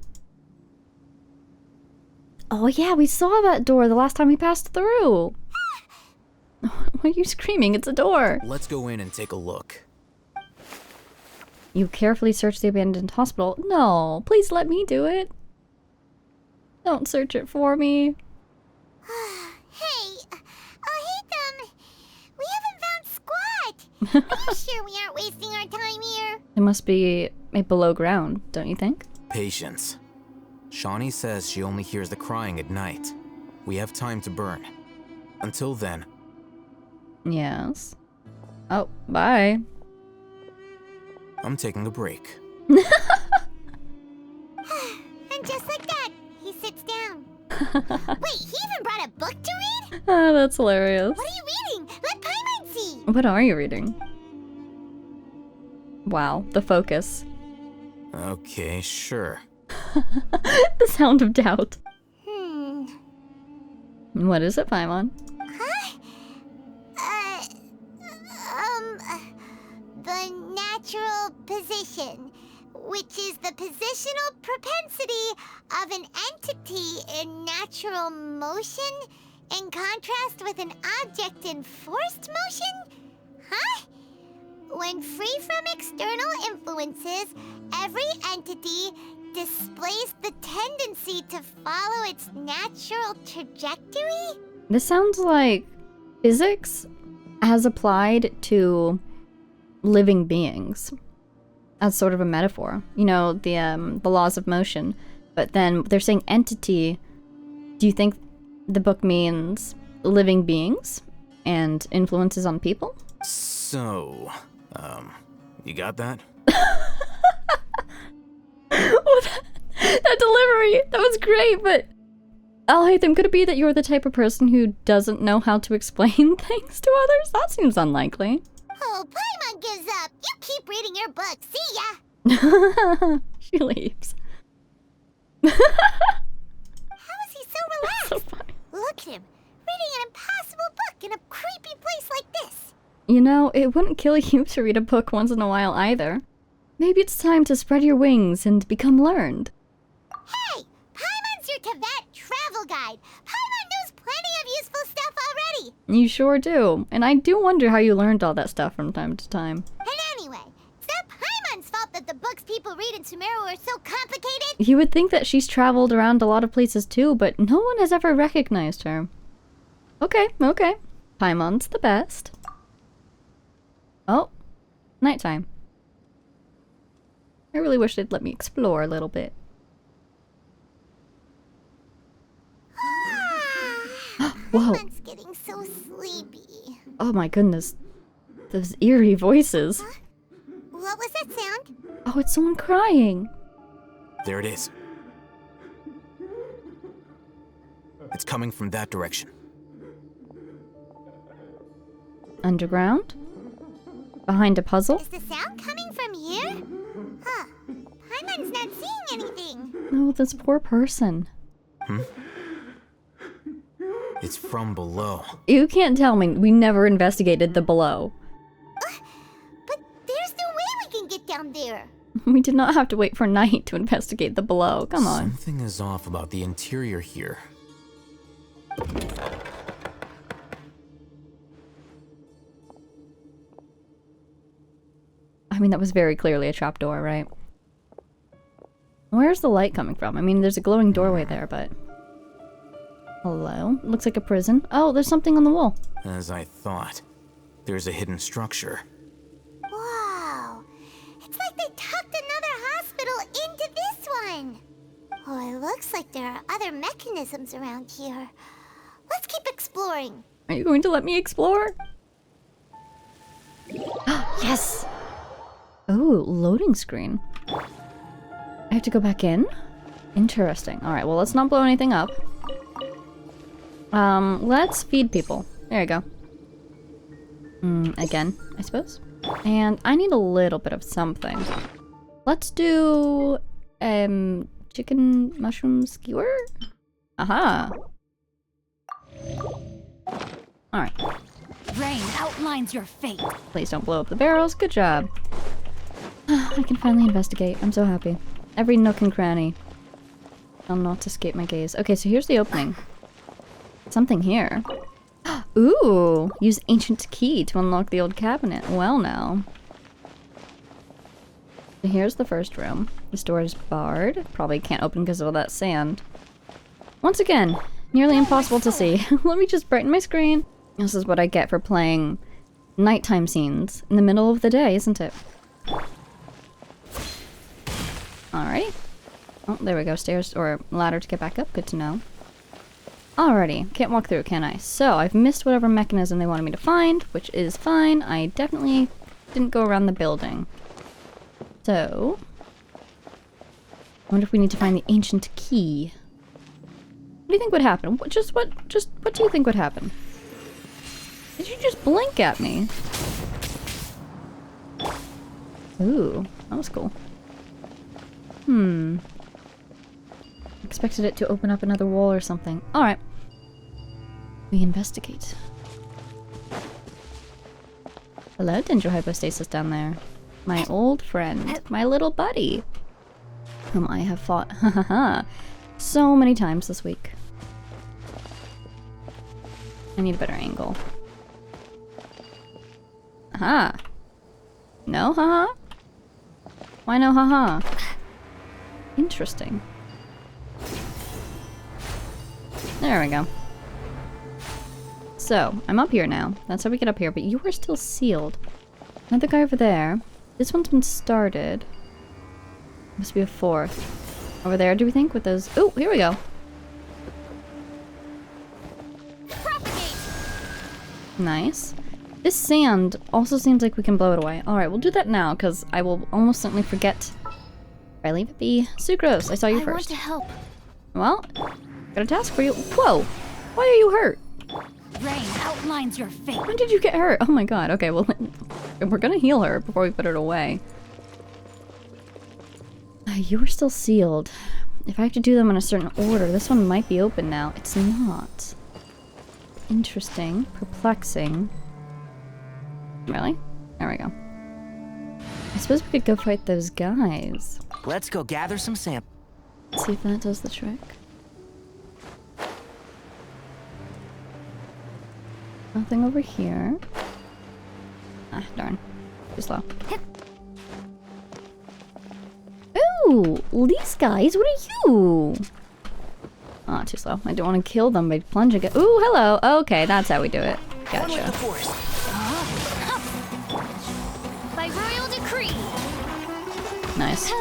Oh yeah, we saw that door the last time we passed through. Why are you screaming? It's a door. Let's go in and take a look. You carefully search the abandoned hospital. No, please let me do it. Don't search it for me. Hey, Hatham, we haven't found squat. Are you sure we aren't wasting our time here? It must be below ground, don't you think? Patience. Shawnee says she only hears the crying at night. We have time to burn. Until then. Yes. Oh, bye. I'm taking a break. And just like that, he sits down. Wait, he even brought a book to read? Ah, that's hilarious. What are you reading? Let Paimon see. What are you reading? Wow, the focus. Okay, sure. The sound of doubt. What is it, Paimon? The natural position, which is the positional propensity of an entity in natural motion in contrast with an object in forced motion? Huh? When free from external influences, every entity displays the tendency to follow its natural trajectory? This sounds like physics as applied to living beings. As sort of a metaphor. You know, the laws of motion. But then they're saying entity. Do you think the book means living beings and influences on people? So, you got that? That delivery! That was great, but Hatham, could it be that you're the type of person who doesn't know how to explain things to others? That seems unlikely. Oh, Paimon gives up. You keep reading your book. See ya. She leaves. How is he so relaxed? So funny. Look at him, reading an impossible book in a creepy place like this. You know, it wouldn't kill you to read a book once in a while either. Maybe it's time to spread your wings and become learned. Hey, Paimon's your Tibet travel guide. Paimon knows plenty of useful stuff already. You sure do. And I do wonder how you learned all that stuff from time to time. And anyway, it's not Paimon's fault that the books people read in Sumeru are so complicated. You would think that she's traveled around a lot of places too, but no one has ever recognized her. Okay. Paimon's the best. Oh, nighttime. I really wish they'd let me explore a little bit. Whoa. Paimon's getting so sleepy. Oh my goodness. Those eerie voices. Huh? What was that sound? Oh, it's someone crying. There it is. It's coming from that direction. Underground? Behind a puzzle? Is the sound coming from here? Huh. Paimon's not seeing anything. No, this poor person. It's from below. You can't tell me we never investigated the below. But there's no way we can get down there. We did not have to wait for night to investigate the below. Come on. Something is off about the interior here. I mean, that was very clearly a trapdoor, right? Where's the light coming from? I mean, there's a glowing doorway there, but... Hello? Looks like a prison. Oh, there's something on the wall. As I thought. There's a hidden structure. Wow. It's like they tucked another hospital into this one. Oh, it looks like there are other mechanisms around here. Let's keep exploring. Are you going to let me explore? Yes! Oh, loading screen. I have to go back in? Interesting. Alright, well, let's not blow anything up. Let's feed people. There you go. Again, I suppose. And I need a little bit of something. Let's do, chicken mushroom skewer? Aha! Alright. Rain outlines your fate. Please don't blow up the barrels. Good job. I can finally investigate. I'm so happy. Every nook and cranny. I'll not escape my gaze. Okay, so here's the opening. Something here. Ooh! Use ancient key to unlock the old cabinet. Well now. So here's the first room. This door is barred. Probably can't open because of all that sand. Once again, nearly impossible to see. Let me just brighten my screen. This is what I get for playing nighttime scenes in the middle of the day, isn't it? Alright. Oh, there we go. Stairs or ladder to get back up. Good to know. Alrighty. Can't walk through, can I? So, I've missed whatever mechanism they wanted me to find, which is fine. I definitely didn't go around the building. So... I wonder if we need to find the ancient key. What do you think would happen? What do you think would happen? Did you just blink at me? Ooh, that was cool. Expected it to open up another wall or something. Alright. We investigate. Hello, Dendrohypostasis down there. My old friend. My little buddy. Whom I have fought so many times this week. I need a better angle. Haha. No haha? Why no haha? Interesting. There we go. So, I'm up here now. That's how we get up here, but you are still sealed. Another guy over there. This one's been started. Must be a fourth. Over there, do we think, with those... Oh, here we go. Propagate. Nice. This sand also seems like we can blow it away. Alright, we'll do that now, because I will almost certainly forget. I leave it be. Sucrose, I saw you I first. want to help. Well, got a task for you. Whoa! Why are you hurt? Rain outlines your fate. When did you get hurt? Oh my god, okay, well, we're gonna heal her before we put her away. You are still sealed. If I have to do them in a certain order, this one might be open now. It's not. Interesting. Perplexing. Really? There we go. I suppose we could go fight those guys. Let's go gather some sand. See if that does the trick. Nothing over here. Ah, darn. Too slow. Ooh! These guys, what are you? Ah, too slow. I don't want to kill them by plunging it. Ooh, hello! Okay, that's how we do it. One with the Gotcha. force. By royal decree. Nice.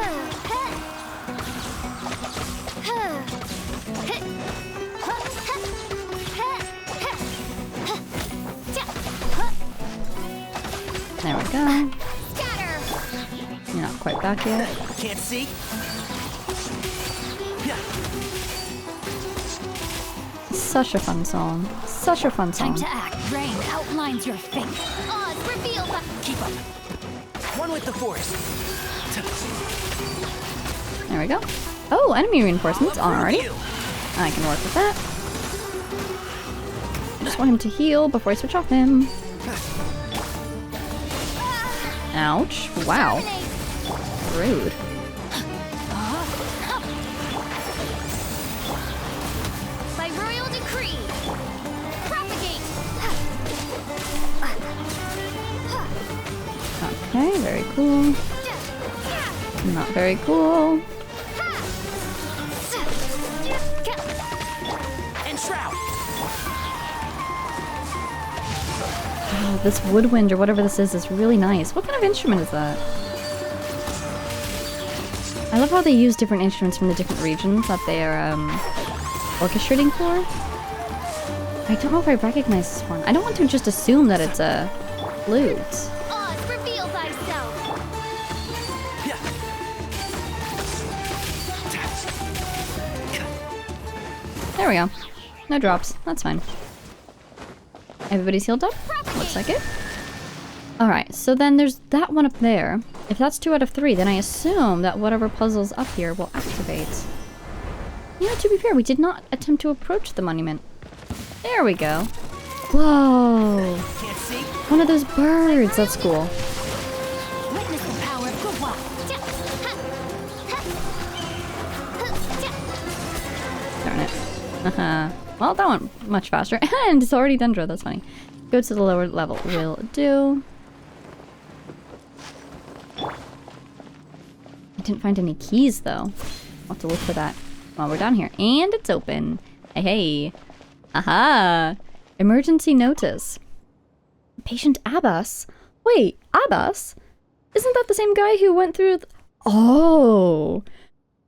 we go. Scatter! You're not quite back yet. Can't see? Such a fun song. Such a fun Time song. to act. Rain outlines your fate. Oz reveals that. Keep up. One with the force. There we go. Oh, enemy reinforcements I'll already. approve you. I can work with that. I just want him to heal before I switch off him. Ouch. Wow. Rude. By royal decree. Propagate. Okay, very cool. Not very cool. And shroud. Oh, this woodwind or whatever this is really nice. What kind of instrument is that? I love how they use different instruments from the different regions that they are orchestrating for. I don't know if I recognize this one. I don't want to just assume that it's a flute. Oz, reveal thyself. There we go. No drops. That's fine. Everybody's healed up? Looks like it. Alright, so then there's that one up there. If that's 2 out of 3, then I assume that whatever puzzle's up here will activate. You know, to be fair, we did not attempt to approach the monument. There we go. Whoa! Can't see? One of those birds! That's cool. Witness the power of Gwa. Darn it. Well, that went much faster. And it's already Dendro, that's funny. Go to the lower level. Will do. I didn't find any keys, though. I'll have to look for that while we're down here. And it's open. Hey, hey. Aha! Emergency notice. Patient Abbas? Wait, Abbas? Isn't that the same guy who went through Oh!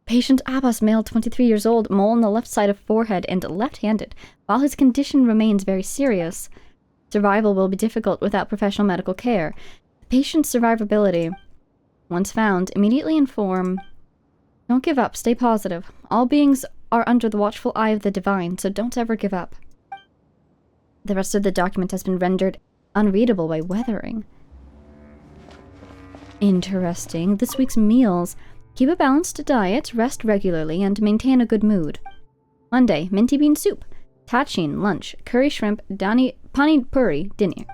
Patient Abbas, male, 23 years old, mole on the left side of forehead and left-handed. While his condition remains very serious, survival will be difficult without professional medical care. The patient's survivability, once found, immediately inform. Don't give up, stay positive. All beings are under the watchful eye of the divine, so don't ever give up. The rest of the document has been rendered unreadable by weathering. Interesting. This week's meals. Keep a balanced diet, rest regularly, and maintain a good mood. Monday, minty bean soup. Tachin, lunch. Curry shrimp, pani puri, dinner.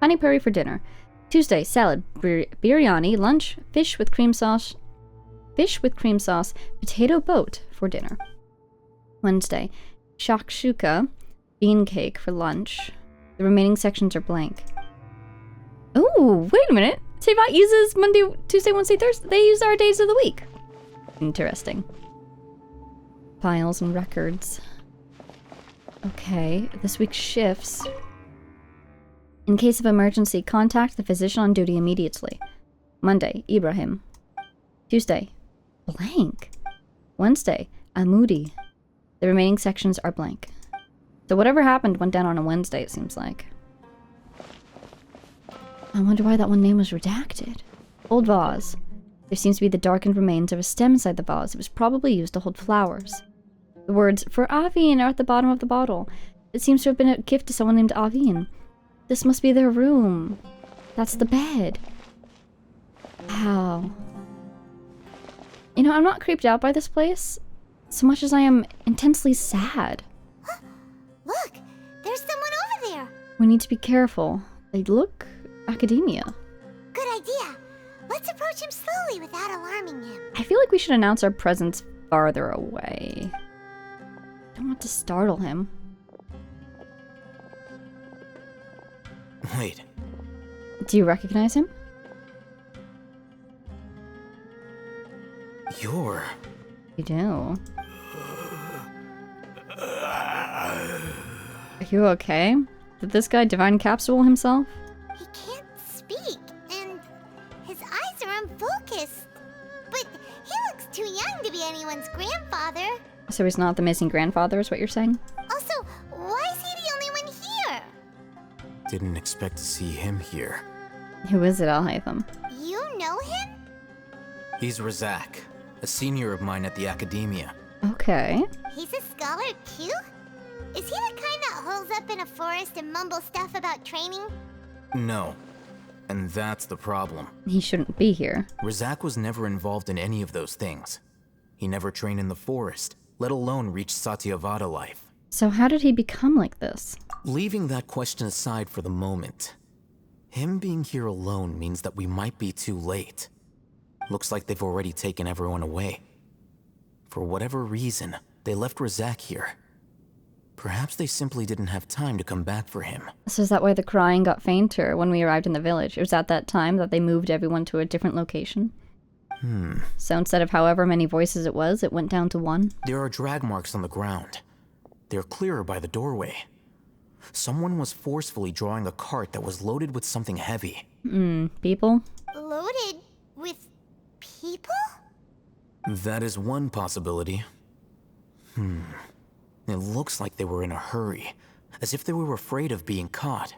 Pani puri for dinner. Tuesday, salad, biryani, lunch. Fish with cream sauce, potato boat for dinner. Wednesday, shakshuka, bean cake for lunch. The remaining sections are blank. Oh, wait a minute. Tevat uses Monday, Tuesday, Wednesday, Thursday. They use our days of the week. Interesting. Files and records. Okay, this week's shifts. In case of emergency, contact the physician on duty immediately. Monday, Ibrahim. Tuesday, blank. Wednesday, Amudi. The remaining sections are blank. So whatever happened went down on a Wednesday, it seems like. I wonder why that one name was redacted. Old vase. There seems to be the darkened remains of a stem inside the vase. It was probably used to hold flowers. The words, "For Aveen," are at the bottom of the bottle. It seems to have been a gift to someone named Aveen. This must be their room. That's the bed. Wow. You know, I'm not creeped out by this place so much as I am intensely sad. Look, there's someone over there. We need to be careful. They look academia. Good idea. Let's approach him slowly without alarming him. I feel like we should announce our presence farther away. Don't want to startle him. Wait. Do you recognize him? You're... You do. Are you okay? Did this guy divine capsule himself? He can't speak, and his eyes are unfocused. But he looks too young to be anyone's grandfather. So he's not the missing grandfather, is what you're saying? Also, why is he the only one here? Didn't expect to see him here. Who is it, Alhaitham? You know him? He's Razak, a senior of mine at the Academia. Okay. He's a scholar too? Is he the kind that holes up in a forest and mumbles stuff about training? No. And that's the problem. He shouldn't be here. Razak was never involved in any of those things. He never trained in the forest, let alone reach Satyavada life. So how did he become like this? Leaving that question aside for the moment, him being here alone means that we might be too late. Looks like they've already taken everyone away. For whatever reason, they left Razak here. Perhaps they simply didn't have time to come back for him. So is that why the crying got fainter when we arrived in the village? It was at that time that they moved everyone to a different location? So instead of however many voices it was, it went down to one? There are drag marks on the ground. They're clearer by the doorway. Someone was forcefully drawing a cart that was loaded with something heavy. People? Loaded with people? That is one possibility. It looks like they were in a hurry, as if they were afraid of being caught.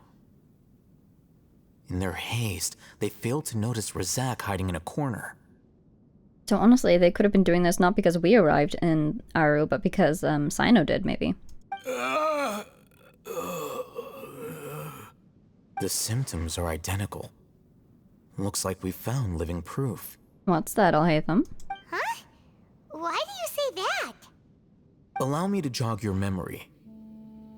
In their haste, they failed to notice Razak hiding in a corner. So honestly, they could have been doing this not because we arrived in Aru, but because Sino did, maybe. The symptoms are identical. Looks like we found living proof. What's that, Alhaitham? Huh? Why do you say that? Allow me to jog your memory.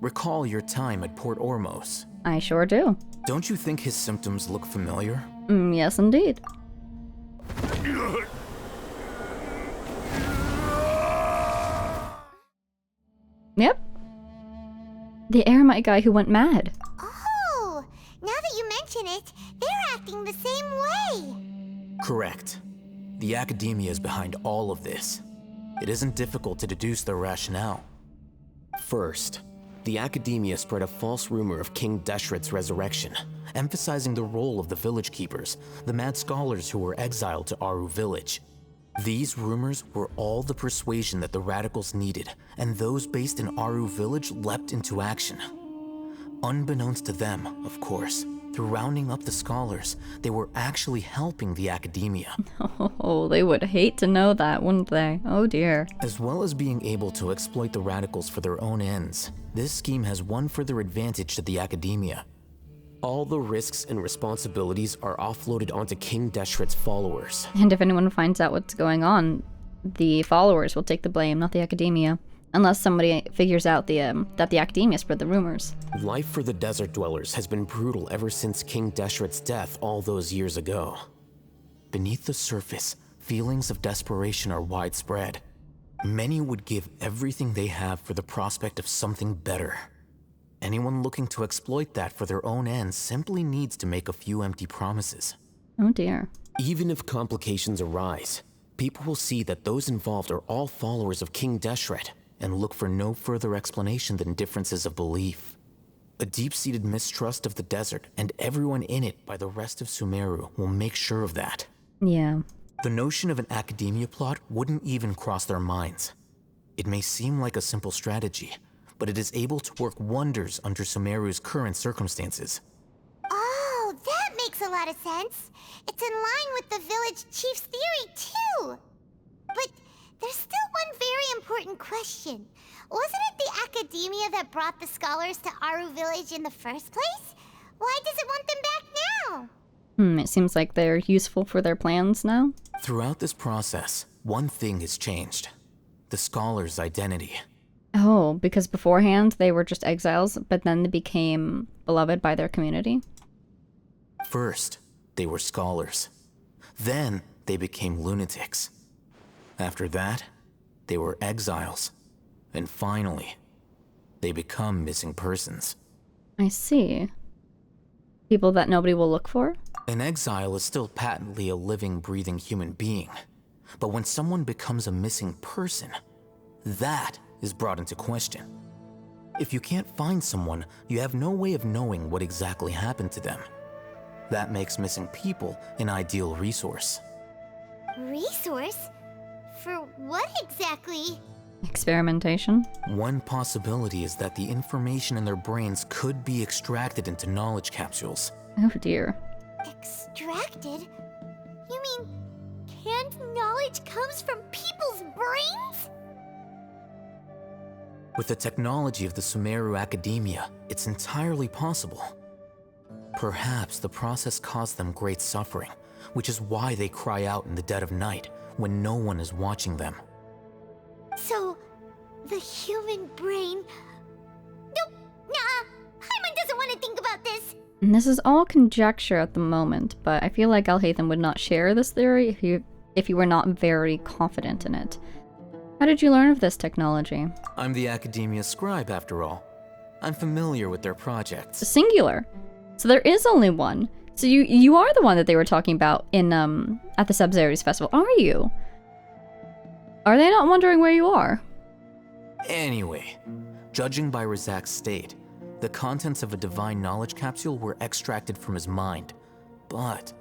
Recall your time at Port Ormos. I sure do. Don't you think his symptoms look familiar? Yes, indeed. Yep. The Eremite guy who went mad. Oh, now that you mention it, they're acting the same way. Correct. The Academia is behind all of this. It isn't difficult to deduce their rationale. First, the Academia spread a false rumor of King Deshret's resurrection, emphasizing the role of the village keepers, the mad scholars who were exiled to Aru village. These rumors were all the persuasion that the radicals needed, and those based in Aru village leapt into action. Unbeknownst to them, of course, through rounding up the scholars, they were actually helping the Academia. Oh, they would hate to know that, wouldn't they? Oh dear. As well as being able to exploit the radicals for their own ends, this scheme has one further advantage to the Academia. all the risks and responsibilities are offloaded onto King Deshret's followers. And if anyone finds out what's going on, the followers will take the blame, not the Academia. Unless somebody figures out that the Academia spread the rumors. Life for the desert dwellers has been brutal ever since King Deshret's death all those years ago. Beneath the surface, feelings of desperation are widespread. Many would give everything they have for the prospect of something better. Anyone looking to exploit that for their own ends simply needs to make a few empty promises. Oh dear. Even if complications arise, people will see that those involved are all followers of King Deshret, and look for no further explanation than differences of belief. A deep-seated mistrust of the desert and everyone in it by the rest of Sumeru will make sure of that. Yeah. The notion of an Academia plot wouldn't even cross their minds. It may seem like a simple strategy, but it is able to work wonders under Sumeru's current circumstances. Oh, that makes a lot of sense. It's in line with the village chief's theory, too. But there's still one very important question. Wasn't it the Academia that brought the scholars to Aru village in the first place? Why does it want them back now? It seems like they're useful for their plans now. Throughout this process, one thing has changed. The scholars' identity. Oh, because beforehand they were just exiles, but then they became beloved by their community? First, they were scholars. Then, they became lunatics. After that, they were exiles. And finally, they become missing persons. I see. People that nobody will look for? An exile is still patently a living, breathing human being. But when someone becomes a missing person, that is brought into question. If you can't find someone, you have no way of knowing what exactly happened to them. That makes missing people an ideal resource. Resource? For what exactly? Experimentation? One possibility is that the information in their brains could be extracted into knowledge capsules. Oh dear. Extracted? You mean canned knowledge comes from people's brains? With the technology of the Sumeru Academia, it's entirely possible. Perhaps the process caused them great suffering, which is why they cry out in the dead of night when no one is watching them. So, the human brain... Nope, nah, Paimon doesn't want to think about this. And this is all conjecture at the moment, but I feel like Alhaitham would not share this theory if you were not very confident in it. How did you learn of this technology? I'm the Academia scribe, after all. I'm familiar with their projects. Singular. So there is only one. So you are the one that they were talking about in at the Sub-Zeres Festival, are you? Are they not wondering where you are? Anyway, judging by Razak's state, the contents of a divine knowledge capsule were extracted from his mind. But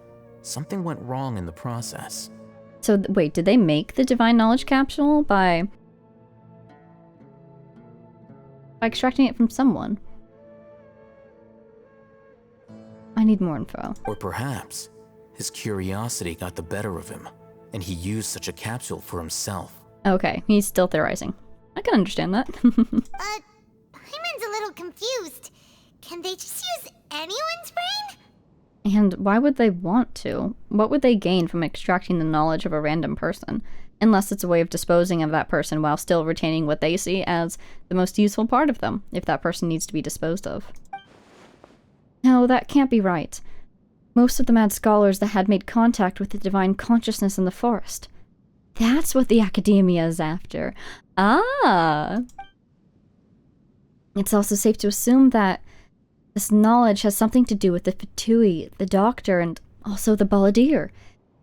something went wrong in the process. So wait, did they make the divine knowledge capsule by extracting it from someone? I need more info. Or perhaps his curiosity got the better of him, and he used such a capsule for himself. Okay, he's still theorizing. I can understand that. Paimon's a little confused. Can they just use anyone's brain? And why would they want to? What would they gain from extracting the knowledge of a random person? Unless it's a way of disposing of that person while still retaining what they see as the most useful part of them, if that person needs to be disposed of. No, that can't be right. Most of the mad scholars that had made contact with the divine consciousness in the forest. That's what the Academia is after. Ah! It's also safe to assume that this knowledge has something to do with the Fatui, the Doctor, and also the Balladeer.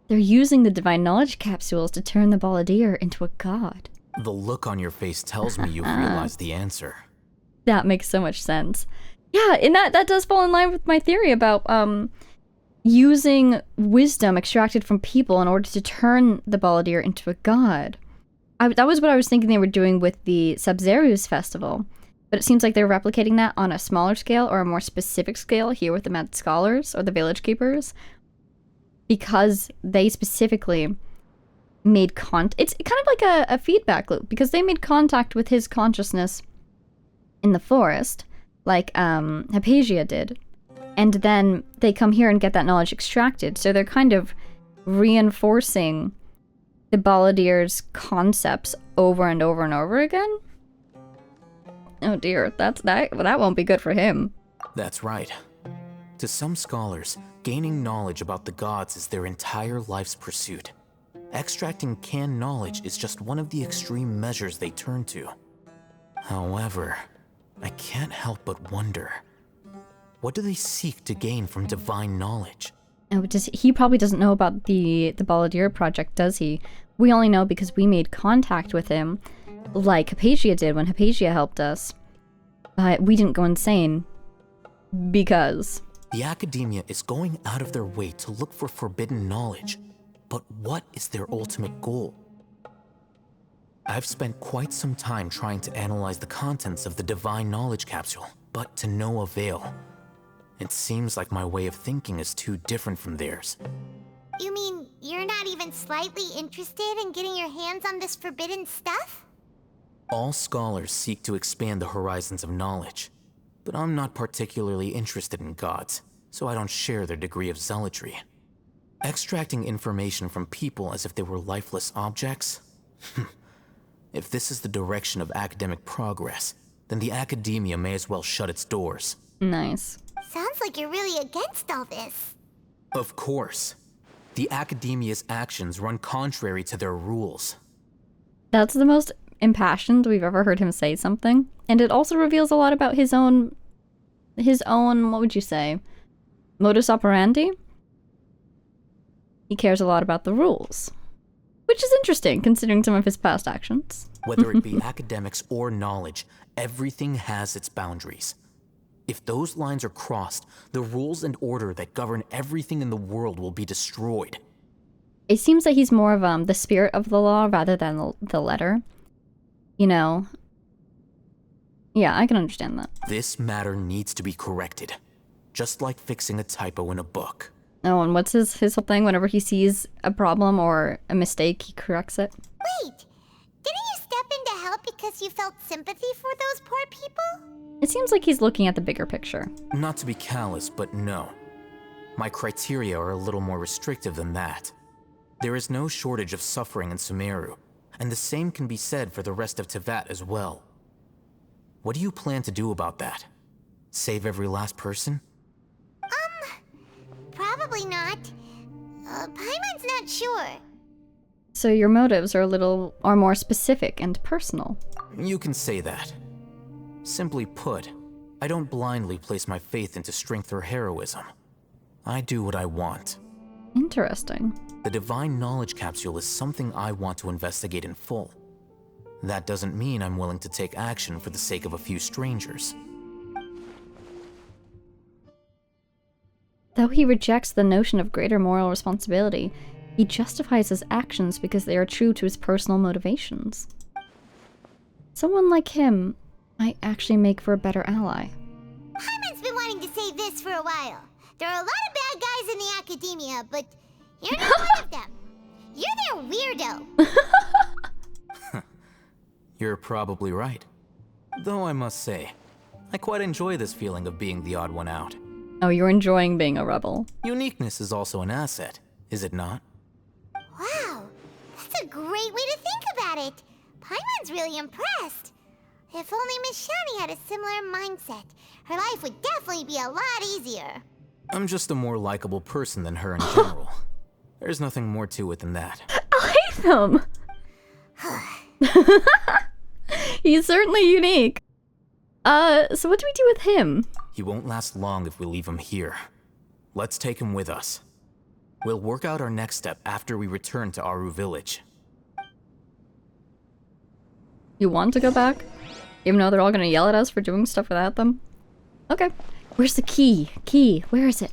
They're using the divine knowledge capsules to turn the Balladeer into a god. The look on your face tells me you've realized the answer. That makes so much sense. Yeah, and that does fall in line with my theory about using wisdom extracted from people in order to turn the Balladeer into a god. That was what I was thinking they were doing with the Sub-Zeres Festival. But it seems like they're replicating that on a smaller scale or a more specific scale here with the Mad Scholars or the Village Keepers. Because they specifically made it's kind of like a feedback loop, because they made contact with his consciousness in the forest, like Hypatia did. And then they come here and get that knowledge extracted. So they're kind of reinforcing the Balladeer's concepts over and over and over again. Oh dear, that won't be good for him. That's right. To some scholars, gaining knowledge about the gods is their entire life's pursuit. Extracting canned knowledge is just one of the extreme measures they turn to. However, I can't help but wonder, what do they seek to gain from divine knowledge? Oh, he probably doesn't know about the Balladeer project, does he? We only know because we made contact with him, like Hypatia did when Hypatia helped us. But we didn't go insane. Because... The Academia is going out of their way to look for forbidden knowledge. But what is their ultimate goal? I've spent quite some time trying to analyze the contents of the divine knowledge capsule, but to no avail. It seems like my way of thinking is too different from theirs. You mean you're not even slightly interested in getting your hands on this forbidden stuff? All scholars seek to expand the horizons of knowledge, but I'm not particularly interested in gods, so I don't share their degree of zealotry. Extracting information from people as if they were lifeless objects? If this is the direction of academic progress, then the Academia may as well shut its doors. Nice. Sounds like you're really against all this. Of course. The Academia's actions run contrary to their rules. That's the most impassioned we've ever heard him say something. And it also reveals a lot about his own, what would you say, modus operandi? He cares a lot about the rules. Which is interesting, considering some of his past actions. Whether it be academics or knowledge, everything has its boundaries. If those lines are crossed, the rules and order that govern everything in the world will be destroyed. It seems that he's more of the spirit of the law rather than the letter. You know? Yeah, I can understand that. This matter needs to be corrected. Just like fixing a typo in a book. Oh, and what's his whole thing? Whenever he sees a problem or a mistake, he corrects it. Wait, didn't you step in to help because you felt sympathy for those poor people? It seems like he's looking at the bigger picture. Not to be callous, but no. My criteria are a little more restrictive than that. There is no shortage of suffering in Sumeru, and the same can be said for the rest of Teyvat as well. What do you plan to do about that? Save every last person? Probably not. Paimon's not sure. So your motives are more specific and personal. You can say that. Simply put, I don't blindly place my faith into strength or heroism. I do what I want. Interesting. The Divine Knowledge Capsule is something I want to investigate in full. That doesn't mean I'm willing to take action for the sake of a few strangers. Though he rejects the notion of greater moral responsibility, he justifies his actions because they are true to his personal motivations. Someone like him might actually make for a better ally. Paimon's been wanting to say this for a while. There are a lot of bad guys in the academia, but you're not one of them. You're their weirdo. You're probably right. Though I must say, I quite enjoy this feeling of being the odd one out. Oh, you're enjoying being a rebel. Uniqueness is also an asset, is it not? Wow, that's a great way to think about it. Paimon's really impressed. If only Miss Shani had a similar mindset, her life would definitely be a lot easier. I'm just a more likable person than her in general. There's nothing more to it than that. I hate him! He's certainly unique. So what do we do with him? He won't last long if we leave him here. Let's take him with us. We'll work out our next step after we return to Aru Village. You want to go back? Even though they're all gonna yell at us for doing stuff without them? Okay. Where's the key? Key, where is it?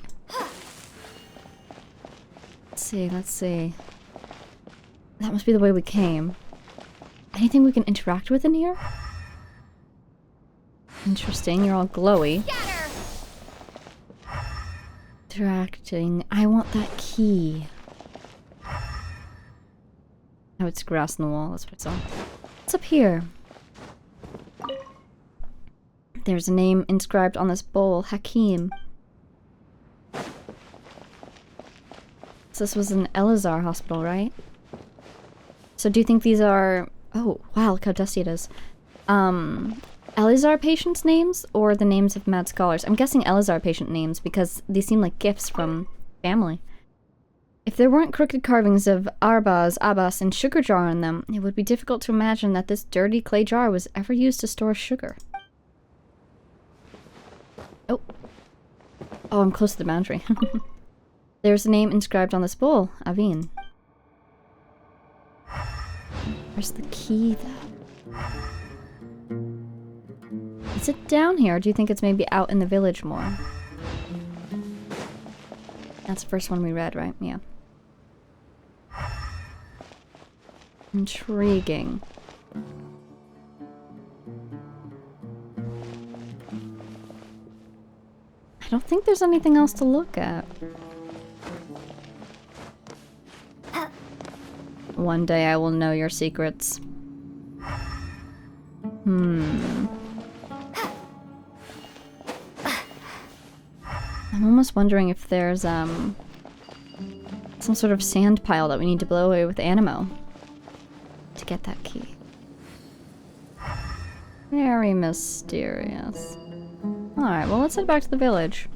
Let's see. That must be the way we came. Anything we can interact with in here? Interesting, you're all glowy. Interacting. I want that key. Oh, it's grass on the wall, that's what it's on. What's up here? There's a name inscribed on this bowl, Hakim. So this was an Elazar hospital, right? So do you think these are... Oh, wow, look how dusty it is. Elazar patients' names or the names of mad scholars? I'm guessing Elazar patient names because they seem like gifts from family. If there weren't crooked carvings of Arbaz, Abbas, and sugar jar on them, it would be difficult to imagine that this dirty clay jar was ever used to store sugar. Oh. Oh, I'm close to the boundary. There's a name inscribed on this bowl, Avin. Where's the key, though? Is it down here, or do you think it's maybe out in the village more? That's the first one we read, right? Yeah. Intriguing. I don't think there's anything else to look at. One day I will know your secrets. I'm almost wondering if there's some sort of sand pile that we need to blow away with Animo to get that key. Very mysterious. Alright, well let's head back to the village.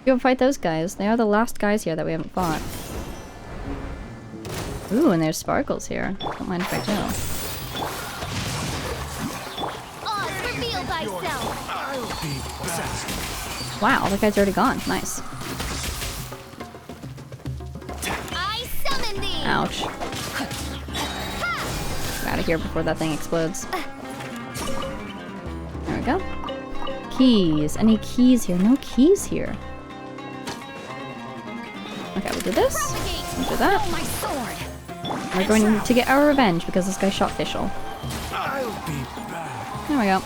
Go fight those guys. They are the last guys here that we haven't fought. Ooh, and there's sparkles here. Don't mind if I do. Oz, reveal thyself! Wow, that guy's already gone. Nice. I summon thee! Ouch. Get out of here before that thing explodes. There we go. Keys. Any keys here? No keys here. Okay, we'll do this. We'll do that. My sword. We're going to get our revenge because this guy shot Fischl. I'll be back. There we go.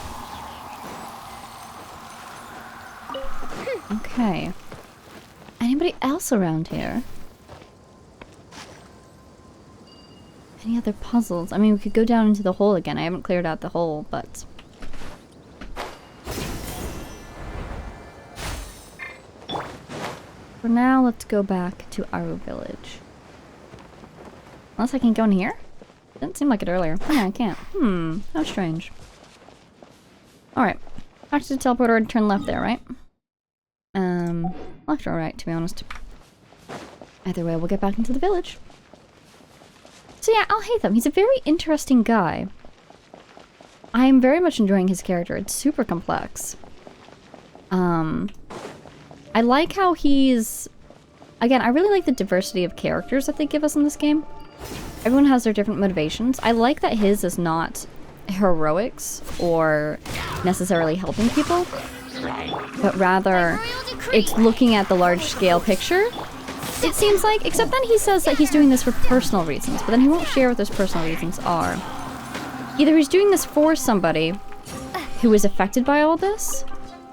Okay. Anybody else around here? Any other puzzles? I mean, we could go down into the hole again. I haven't cleared out the hole, but... For now, let's go back to our village. Unless I can go in here? Didn't seem like it earlier. Yeah, I can't. How strange. Alright. Back to the teleporter and turn left there, right? Left or right, to be honest. Either way, we'll get back into the village. So yeah, I'll hate him. He's a very interesting guy. I am very much enjoying his character. It's super complex. I like how he's... Again, I really like the diversity of characters that they give us in this game. Everyone has their different motivations. I like that his is not heroics or necessarily helping people, but rather it's looking at the large-scale picture, it seems like, except then he says that he's doing this for personal reasons, but then he won't share what those personal reasons are. Either he's doing this for somebody who is affected by all this,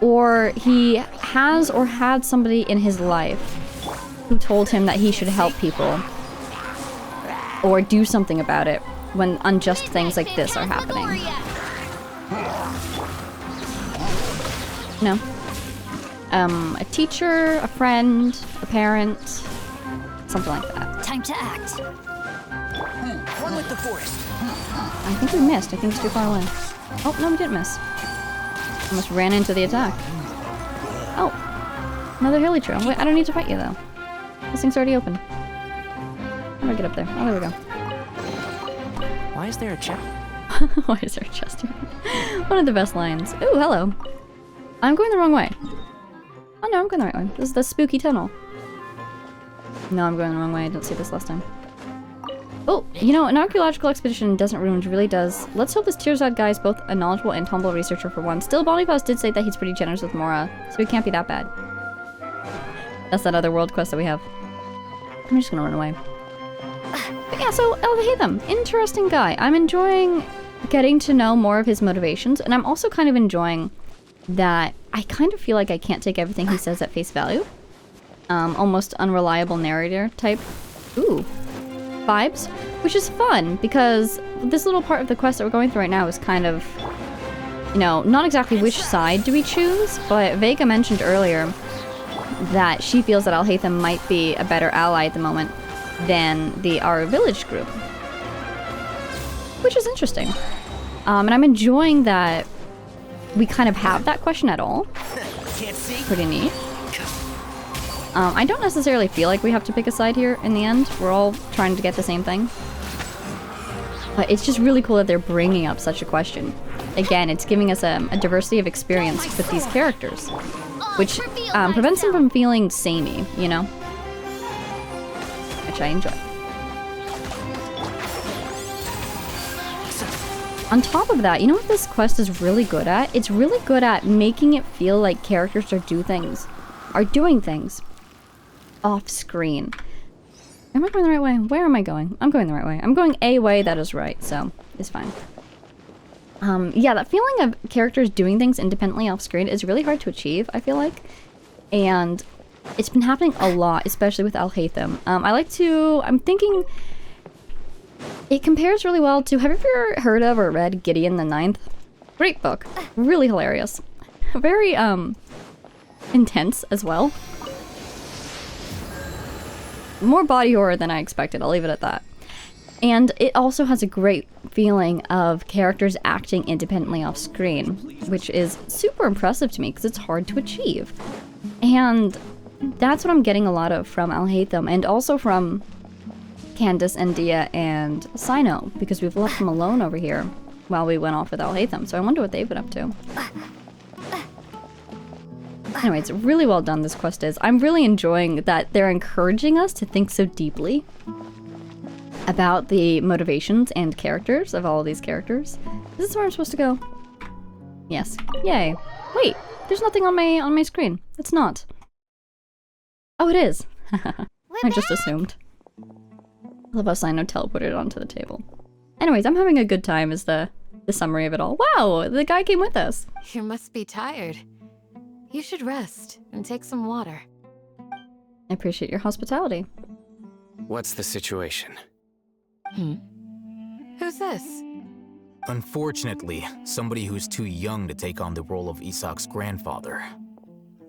or he has or had somebody in his life who told him that he should help people or do something about it when unjust things like this are happening. No. A teacher, a friend, a parent, something like that. Time to act. One with the forest. I think we missed. I think it's too far away. Oh, no, we didn't miss. Almost ran into the attack. Oh. Another hilly trail. Wait, I don't need to fight you, though. This thing's already open. How do I get up there? Oh, there we go. Why is there a chest? Why is there a chest here? One of the best lines. Ooh, hello. I'm going the wrong way. Oh no, I'm going the right way. This is the spooky tunnel. No, I'm going the wrong way. I didn't see this last time. Oh, you know, an archaeological expedition in Desert Ruins really does. Let's hope this Tearsad guy is both a knowledgeable and humble researcher for one. Still, Boniface did say that he's pretty generous with Mora, so he can't be that bad. That's that other world quest that we have. I'm just gonna run away. But yeah, so Elhatham, interesting guy. I'm enjoying getting to know more of his motivations, and I'm also kind of enjoying that I kind of feel like I can't take everything he says at face value. Almost unreliable narrator type. Ooh. Vibes, which is fun because this little part of the quest that we're going through right now is kind of, you know, not exactly which side do we choose, but Vega mentioned earlier that she feels that Alhaitham might be a better ally at the moment than our village group, which is interesting. And I'm enjoying that we kind of have that question at all. Can't see. Pretty neat. I don't necessarily feel like we have to pick a side here in the end. We're all trying to get the same thing. But it's just really cool that they're bringing up such a question. Again, it's giving us a diversity of experience with these characters, which prevents them from feeling samey, you know? Which I enjoy. On top of that, you know what this quest is really good at? It's really good at making it feel like characters are doing things off screen. Am I going the right way? Where am I going? I'm going the right way. I'm going a way that is right, so it's fine. Yeah, that feeling of characters doing things independently off screen is really hard to achieve, I feel like. And it's been happening a lot, especially with Alhaitham. I'm thinking it compares really well to, have you ever heard of or read Gideon the Ninth? Great book. Really hilarious. Very, intense as well. More body horror than I expected, I'll leave it at that. And it also has a great feeling of characters acting independently off screen, which is super impressive to me because it's hard to achieve. And that's what I'm getting a lot of from Alhaitham, and also from Candace and Dehya and Sino, because we've left them alone over here while we went off with Alhaitham, so I wonder what they've been up to. Anyway, it's really well done, this quest is. I'm really enjoying that they're encouraging us to think so deeply about the motivations and characters of all of these characters. Is this where I'm supposed to go? Yes. Yay. Wait, there's nothing on my screen. It's not. Oh, it is. I just assumed. I love how Sino teleported onto the table. Anyways, I'm having a good time is the summary of it all. Wow, the guy came with us. You must be tired. You should rest and take some water. I appreciate your hospitality. What's the situation? Who's this? Unfortunately, somebody who's too young to take on the role of Isak's grandfather.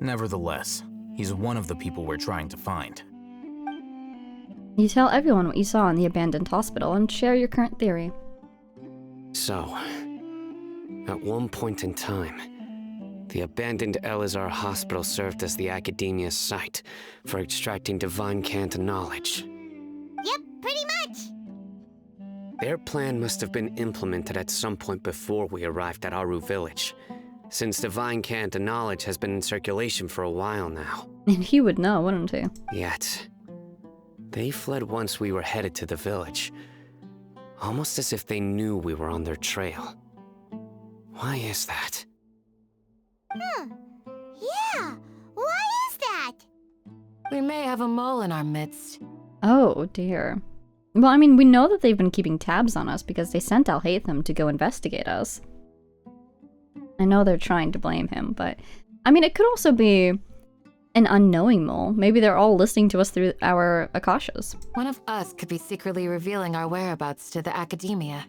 Nevertheless, he's one of the people we're trying to find. You tell everyone what you saw in the abandoned hospital and share your current theory. So, at one point in time, the abandoned Elazar hospital served as the Academia's site for extracting divine cant knowledge. Yep, pretty much. Their plan must have been implemented at some point before we arrived at Aru village, since divine cant knowledge has been in circulation for a while now. And he would know, wouldn't he? Yet, they fled once we were headed to the village, almost as if they knew we were on their trail. Why is that? Yeah, why is that? We may have a mole in our midst. Oh, dear. Well, I mean, we know that they've been keeping tabs on us because they sent Alhaitham to go investigate us. I know they're trying to blame him, but... I mean, it could also be an unknowing mole. Maybe they're all listening to us through our Akashas. One of us could be secretly revealing our whereabouts to the Academia.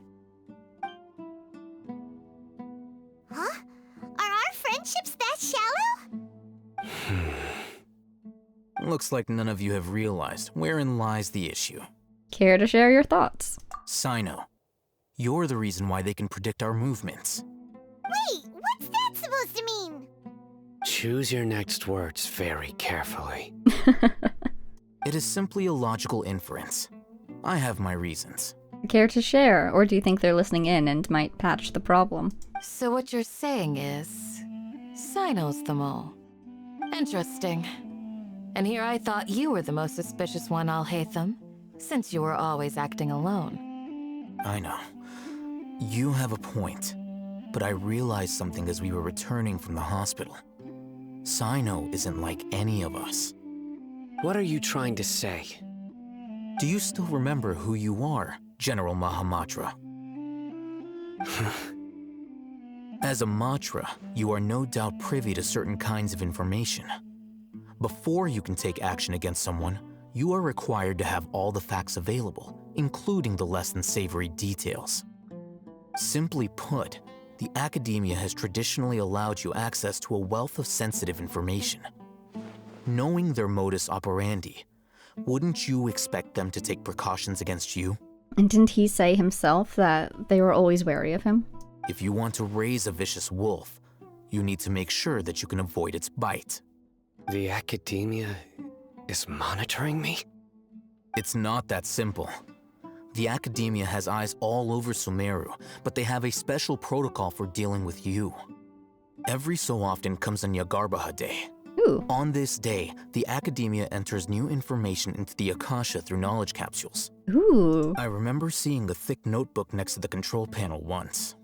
Huh? Are our friendships that shallow? Looks like none of you have realized wherein lies the issue. Care to share your thoughts? Sino, you're the reason why they can predict our movements. Wait, what's that supposed to mean? Choose your next words very carefully. It is simply a logical inference. I have my reasons. Care to share, or do you think they're listening in and might patch the problem? So what you're saying is... Sino's the mole. Interesting. And here I thought you were the most suspicious one, Alhaitham, since you were always acting alone. I know. You have a point. But I realized something as we were returning from the hospital. Sino isn't like any of us. What are you trying to say? Do you still remember who you are, General Mahamatra? As a Matra, you are no doubt privy to certain kinds of information. Before you can take action against someone, you are required to have all the facts available, including the less than savory details. Simply put, the Academia has traditionally allowed you access to a wealth of sensitive information. Knowing their modus operandi, wouldn't you expect them to take precautions against you? And didn't he say himself that they were always wary of him? If you want to raise a vicious wolf, you need to make sure that you can avoid its bite. The Academia is monitoring me? It's not that simple. The Academia has eyes all over Sumeru, but they have a special protocol for dealing with you. Every so often comes on Yagarbaha Day. Ooh. On this day, the Academia enters new information into the Akasha through knowledge capsules. Ooh. I remember seeing the thick notebook next to the control panel once.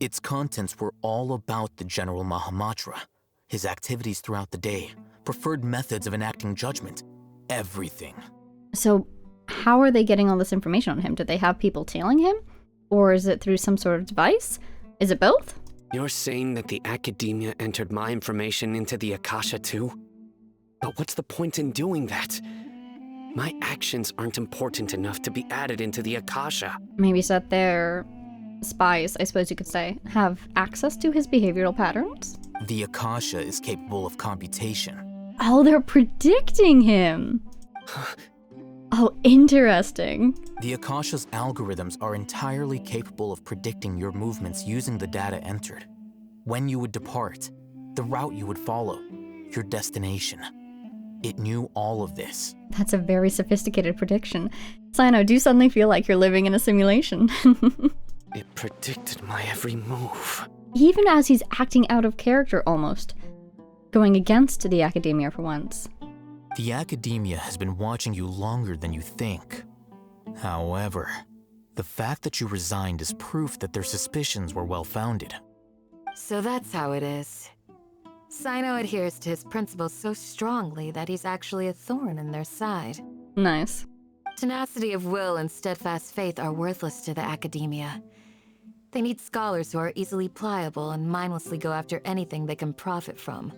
Its contents were all about the General Mahamatra, his activities throughout the day, preferred methods of enacting judgment, everything. So, how are they getting all this information on him? Did they have people tailing him? Or is it through some sort of device? Is it both? You're saying that the Academia entered my information into the Akasha too? But what's the point in doing that? My actions aren't important enough to be added into the Akasha. Maybe so that their spies, I suppose you could say, have access to his behavioral patterns? The Akasha is capable of computation. Oh, they're predicting him! Oh, interesting. The Akasha's algorithms are entirely capable of predicting your movements using the data entered. When you would depart, the route you would follow, your destination. It knew all of this. That's a very sophisticated prediction. Sino, do you suddenly feel like you're living in a simulation? It predicted my every move. Even as he's acting out of character almost. Going against the Academia for once. The Academia has been watching you longer than you think. However, the fact that you resigned is proof that their suspicions were well-founded. So that's how it is. Sino adheres to his principles so strongly that he's actually a thorn in their side. Nice. Tenacity of will and steadfast faith are worthless to the Academia. They need scholars who are easily pliable and mindlessly go after anything they can profit from.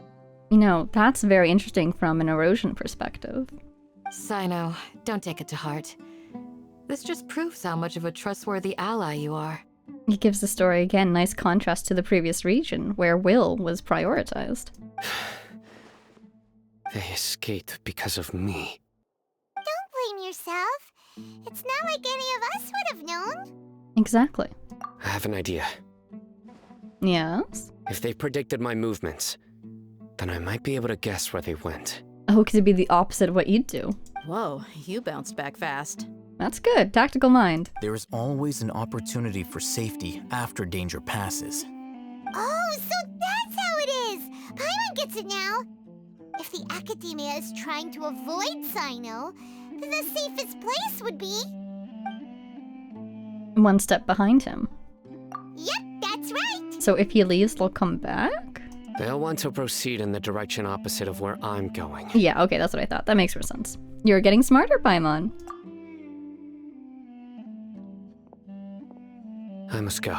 You know, that's very interesting from an erosion perspective. Sino, don't take it to heart. This just proves how much of a trustworthy ally you are. It gives the story, again, nice contrast to the previous region, where Will was prioritized. They escaped because of me. Don't blame yourself. It's not like any of us would have known. Exactly. I have an idea. Yes? If they predicted my movements, then I might be able to guess where they went. Oh, because it'd be the opposite of what you'd do. Whoa, you bounced back fast. That's good. Tactical mind. There is always an opportunity for safety after danger passes. Oh, so that's how it is! Paimon gets it now! If the Academia is trying to avoid Sino, then the safest place would be... One step behind him. Yep, that's right! So if he leaves, they'll come back? They'll want to proceed in the direction opposite of where I'm going. Yeah, okay, that's what I thought. That makes more sense. You're getting smarter, Paimon. I must go.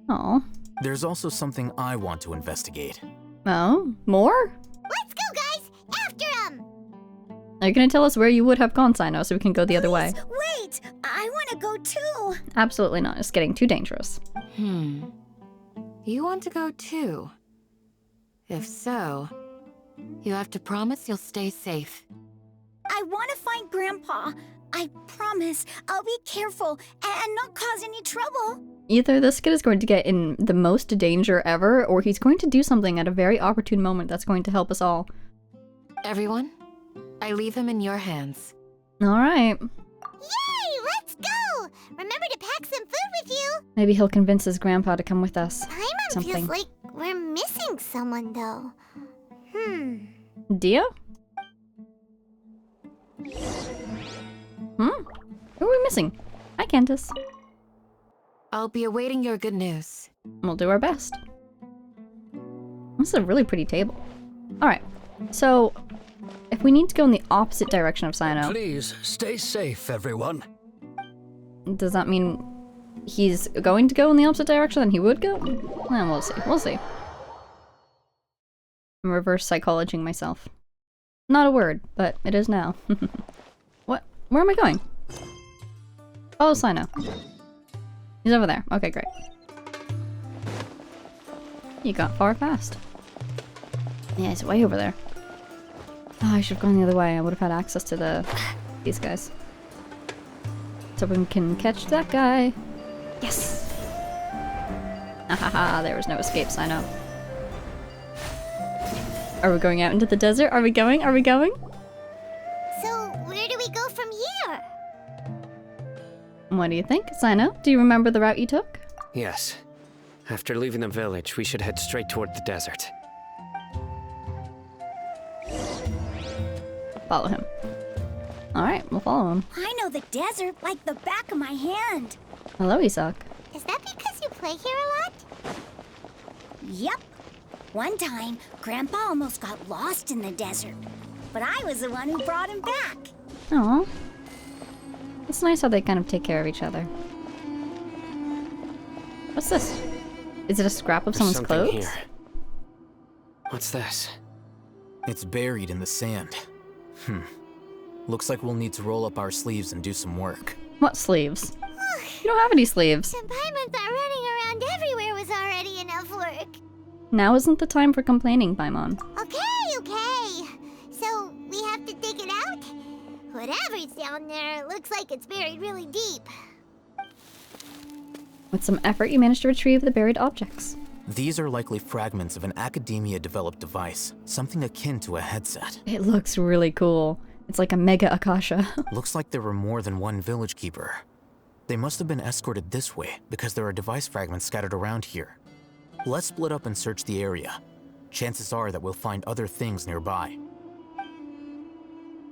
Oh. There's also something I want to investigate. Oh? More? Let's go, guys! After him! Are you gonna tell us where you would have gone, Sino, so we can go the other way? Wait! I want to go too! Absolutely not. It's getting too dangerous. You want to go too? If so, you have to promise you'll stay safe. I want to find Grandpa. I promise I'll be careful and not cause any trouble. Either this kid is going to get in the most danger ever, or he's going to do something at a very opportune moment that's going to help us all. Everyone, I leave him in your hands. Alright. Yay! Let's go! Remember to pack some food with you! Maybe he'll convince his grandpa to come with us. Paimon feels like we're missing someone, though. Dehya? Who are we missing? Hi, Candace. I'll be awaiting your good news. We'll do our best. This is a really pretty table. Alright, so if we need to go in the opposite direction of Sino... Please, stay safe, everyone. Does that mean he's going to go in the opposite direction than he would go? Well, we'll see. We'll see. I'm reverse psychologing myself. Not a word, but it is now. What? Where am I going? Oh, Sino. He's over there. Okay, great. You got far fast. Yeah, he's way over there. Oh, I should have gone the other way. I would have had access to these guys. So we can catch that guy. Yes! Ahaha, there was no escape, Sino. Are we going out into the desert? Are we going? Are we going? So, where do we go from here? What do you think, Sino? Do you remember the route you took? Yes. After leaving the village, we should head straight toward the desert. Follow him. Alright, we'll follow him. I know the desert like the back of my hand. Hello, Isak. Is that because you play here a lot? Yep. One time, Grandpa almost got lost in the desert, but I was the one who brought him back. Aw. It's nice how they kind of take care of each other. What's this? Is it a scrap of someone's Something clothes? here. What's this? It's buried in the sand. Looks like we'll need to roll up our sleeves and do some work. What sleeves? You don't have any sleeves. And Paimon thought running around everywhere was already enough work. Now isn't the time for complaining, Paimon. Okay. So, we have to dig it out? Whatever's down there looks like it's buried really deep. With some effort, you managed to retrieve the buried objects. These are likely fragments of an Academia-developed device, something akin to a headset. It looks really cool. It's like a mega Akasha. Looks like there were more than one village keeper. They must have been escorted this way because there are device fragments scattered around here. Let's split up and search the area. Chances are that we'll find other things nearby.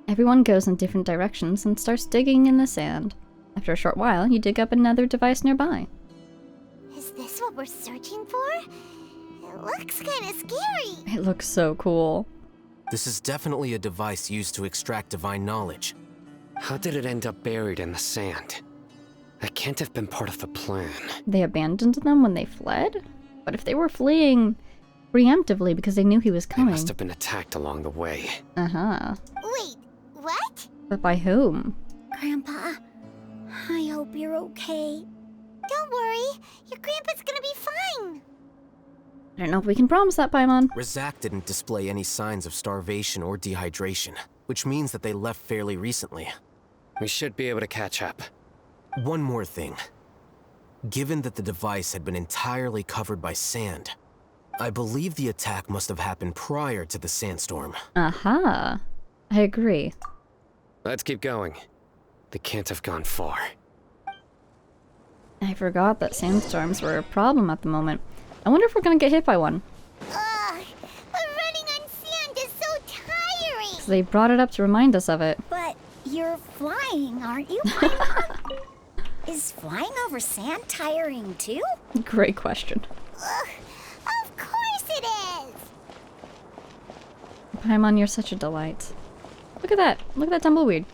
Everyone goes in different directions and starts digging in the sand. After a short while, you dig up another device nearby. Is this what we're searching for? It looks kind of scary. It looks so cool. This is definitely a device used to extract divine knowledge. How did it end up buried in the sand? That can't have been part of the plan. They abandoned them when they fled? But if they were fleeing, preemptively because they knew he was They coming. must have been attacked along the way. Uh-huh. Wait, what? But by whom? Grandpa, I hope you're okay. Don't worry, your grandpa's gonna be fine. I don't know if we can promise that, Paimon. Razak didn't display any signs of starvation or dehydration, which means that they left fairly recently. We should be able to catch up. One more thing. Given that the device had been entirely covered by sand, I believe the attack must have happened prior to the sandstorm. Aha. I agree. Let's keep going. They can't have gone far. I forgot that sandstorms were a problem at the moment. I wonder if we're gonna get hit by one. Ugh, but running on sand is so tiring. 'Cause they brought it up to remind us of it. But you're flying, aren't you, Paimon? Is flying over sand tiring too? Great question. Ugh, of course it is. Paimon, you're such a delight. Look at that. Look at that tumbleweed.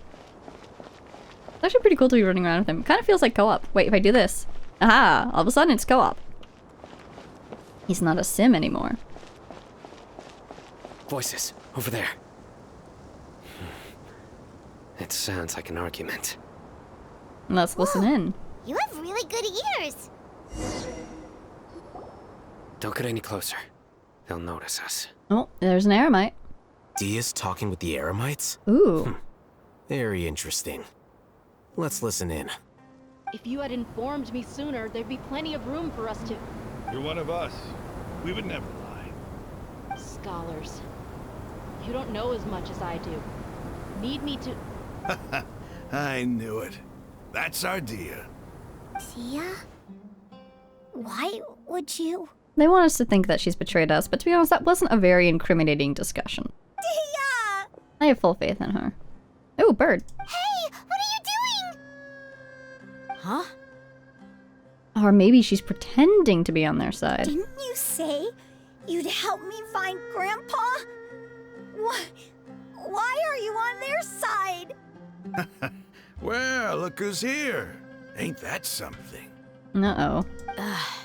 It's actually pretty cool to be running around with him. Kind of feels like co-op. Wait, if I do this. Aha! All of a sudden it's co-op. He's not a sim anymore. Voices, over there. It sounds like an argument. Let's listen in. You have really good ears. Don't get any closer. They'll notice us. Oh, there's an eremite. Dehya's talking with the Eremites? Ooh. Very interesting. Let's listen in. If you had informed me sooner, there'd be plenty of room for us to... You're one of us. We would never lie. Scholars. You don't know as much as I do. Need me to... I knew it. That's our Dehya. Dehya? Why would you? They want us to think that she's betrayed us, but to be honest, that wasn't a very incriminating discussion. Dehya! I have full faith in her. Oh, bird. Hey, what are you doing? Huh? Or maybe she's pretending to be on their side. Didn't you say you'd help me find Grandpa? Why are you on their side? Well, look who's here. Ain't that something? Uh-oh.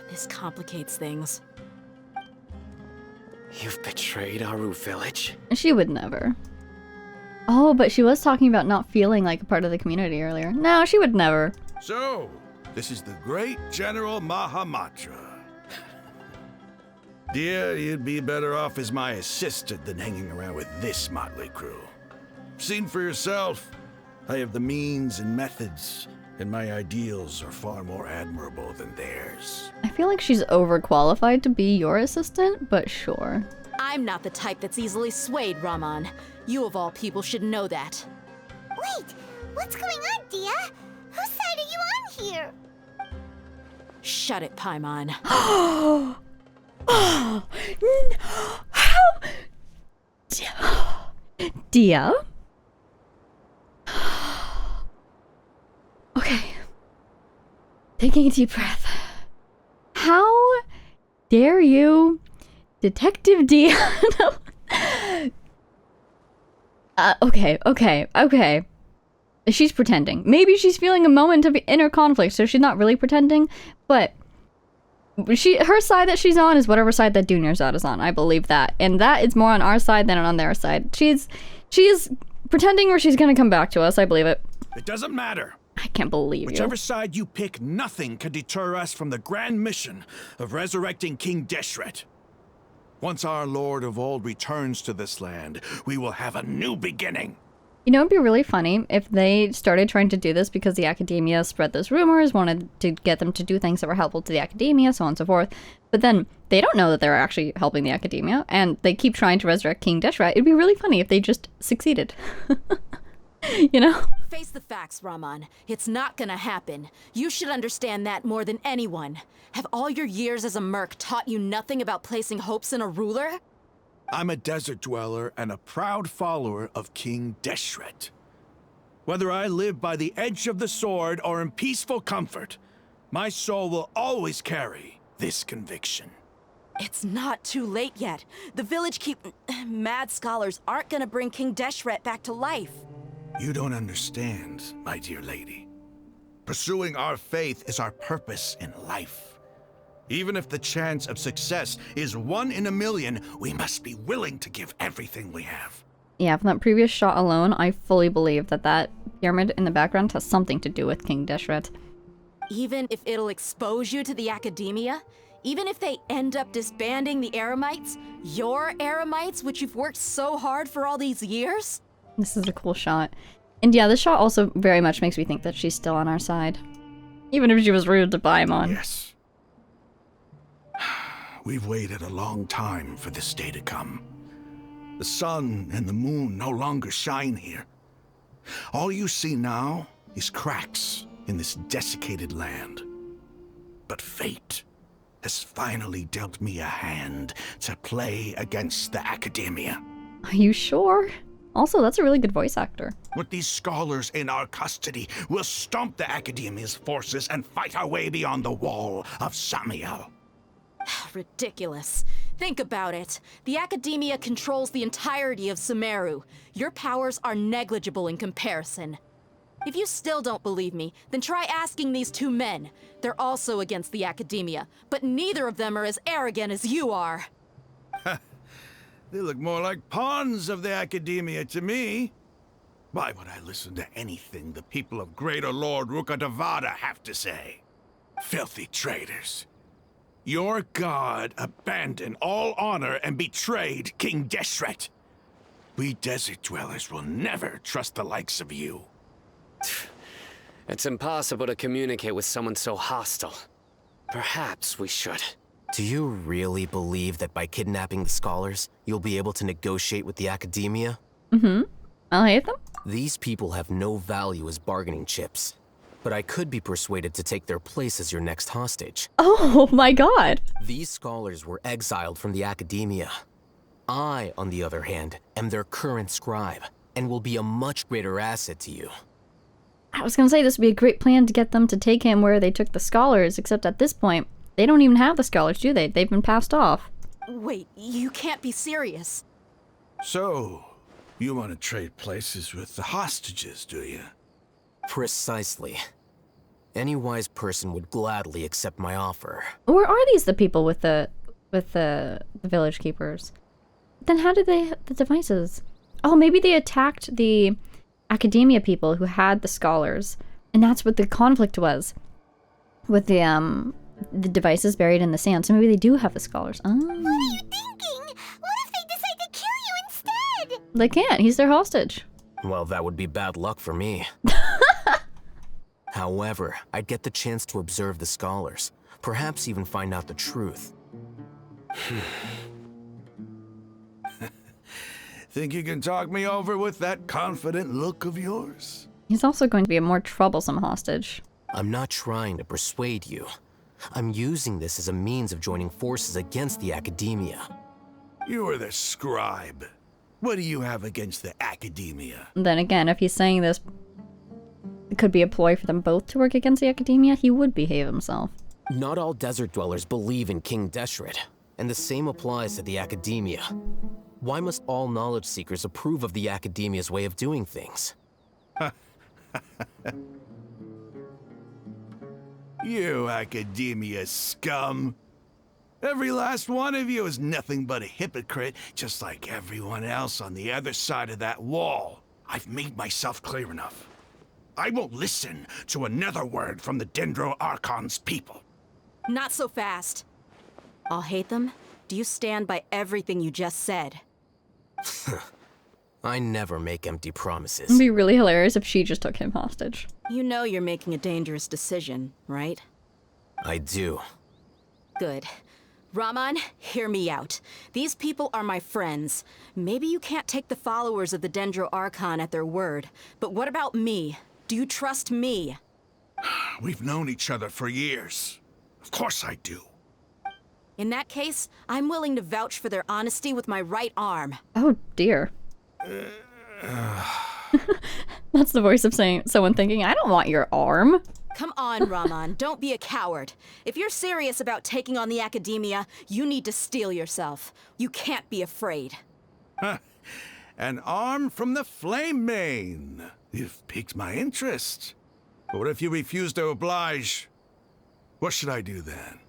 This complicates things. You've betrayed Aru village? She would never. Oh, but she was talking about not feeling like a part of the community earlier. No, she would never. So, this is the great General Mahamatra. Dear, you'd be better off as my assistant than hanging around with this motley crew. Seen for yourself, I have the means and methods, and my ideals are far more admirable than theirs. I feel like she's overqualified to be your assistant, but sure. I'm not the type that's easily swayed, Raman. You of all people should know that. Wait, what's going on, Dehya? Whose side are you on here? Shut it, Paimon. How? Dehya? Okay. Taking a deep breath. How dare you, Detective Dehya? Okay. She's pretending. Maybe she's feeling a moment of inner conflict, so she's not really pretending, but her side that she's on is whatever side that Dunyarzad is on. I believe that. And that is more on our side than on their side. She is pretending or she's gonna come back to us. I believe it. It doesn't matter. I can't believe Whichever you. side you pick, nothing can deter us from the grand mission of resurrecting King Deshret. Once our Lord of Old returns to this land, we will have a new beginning. You know, it'd be really funny if they started trying to do this because the academia spread those rumors, wanted to get them to do things that were helpful to the academia, so on and so forth. But then they don't know that they're actually helping the academia, and they keep trying to resurrect King Deshret. It'd be really funny if they just succeeded. You know? Face the facts, Raman. It's not gonna happen. You should understand that more than anyone. Have all your years as a merc taught you nothing about placing hopes in a ruler? I'm a desert dweller and a proud follower of King Deshret. Whether I live by the edge of the sword or in peaceful comfort, my soul will always carry this conviction. It's not too late yet. The village mad scholars aren't gonna bring King Deshret back to life. You don't understand, my dear lady. Pursuing our faith is our purpose in life. Even if the chance of success is 1 in a million, we must be willing to give everything we have. Yeah, from that previous shot alone, I fully believe that that pyramid in the background has something to do with King Deshret. Even if it'll expose you to the academia? Even if they end up disbanding the Eremites? Your Eremites, which you've worked so hard for all these years? This is a cool shot. And yeah, this shot also very much makes me think that she's still on our side. Even if she was rude to Paimon. Yes. We've waited a long time for this day to come. The sun and the moon no longer shine here. All you see now is cracks in this desiccated land. But fate has finally dealt me a hand to play against the academia. Are you sure? Also, that's a really good voice actor. With these scholars in our custody, we'll stomp the academia's forces and fight our way beyond the wall of Samiel. Ridiculous. Think about it. The academia controls the entirety of Sumeru. Your powers are negligible in comparison. If you still don't believe me, then try asking these 2 men. They're also against the academia, but neither of them are as arrogant as you are. They look more like pawns of the academia to me. Why would I listen to anything the people of Greater Lord Rukkhadevada have to say? Filthy traitors. Your god abandoned all honor and betrayed King Deshret. We desert dwellers will never trust the likes of you. It's impossible to communicate with someone so hostile. Perhaps we should. Do you really believe that by kidnapping the scholars, you'll be able to negotiate with the academia? Mm-hmm. I'll hate them. These people have no value as bargaining chips. But I could be persuaded to take their place as your next hostage. Oh my god. These scholars were exiled from the academia. I, on the other hand, am their current scribe, and will be a much greater asset to you. I was gonna say this would be a great plan to get them to take him where they took the scholars, except at this point, they don't even have the scholars, do they? They've been passed off. Wait, you can't be serious. So, you want to trade places with the hostages, do you? Precisely. Any wise person would gladly accept my offer. Or are these the people with the village keepers? Then how did they the devices? Oh, maybe they attacked the academia people who had the scholars, and that's what the conflict was with the devices buried in the sand. So maybe they do have the scholars. Oh. What are you thinking? What if they decide to kill you instead? They can't. He's their hostage. Well, that would be bad luck for me. However, I'd get the chance to observe the scholars, perhaps even find out the truth. Think you can talk me over with that confident look of yours? He's also going to be a more troublesome hostage. I'm not trying to persuade you. I'm using this as a means of joining forces against the academia. You are the scribe. What do you have against the academia? Then again, if he's saying this it could be a ploy for them both to work against the academia, he would behave himself. Not all desert dwellers believe in King Deshret, and the same applies to the academia. Why must all knowledge seekers approve of the academia's way of doing things? You academia scum. Every last one of you is nothing but a hypocrite, just like everyone else on the other side of that wall. I've made myself clear enough. I won't listen to another word from the Dendro Archon's people. Not so fast. I'll hate them. Do you stand by everything you just said? I never make empty promises. It'd be really hilarious if she just took him hostage. You know you're making a dangerous decision, right? I do. Good. Raman, hear me out. These people are my friends. Maybe you can't take the followers of the Dendro Archon at their word, but what about me? Do you trust me? We've known each other for years. Of course I do. In that case, I'm willing to vouch for their honesty with my right arm. Oh dear. That's the voice of someone thinking, I don't want your arm. Come on, Raman, don't be a coward. If you're serious about taking on the academia, you need to steel yourself. You can't be afraid. An arm from the Flame Mane. You've piqued my interest. But what if you refuse to oblige? What should I do then?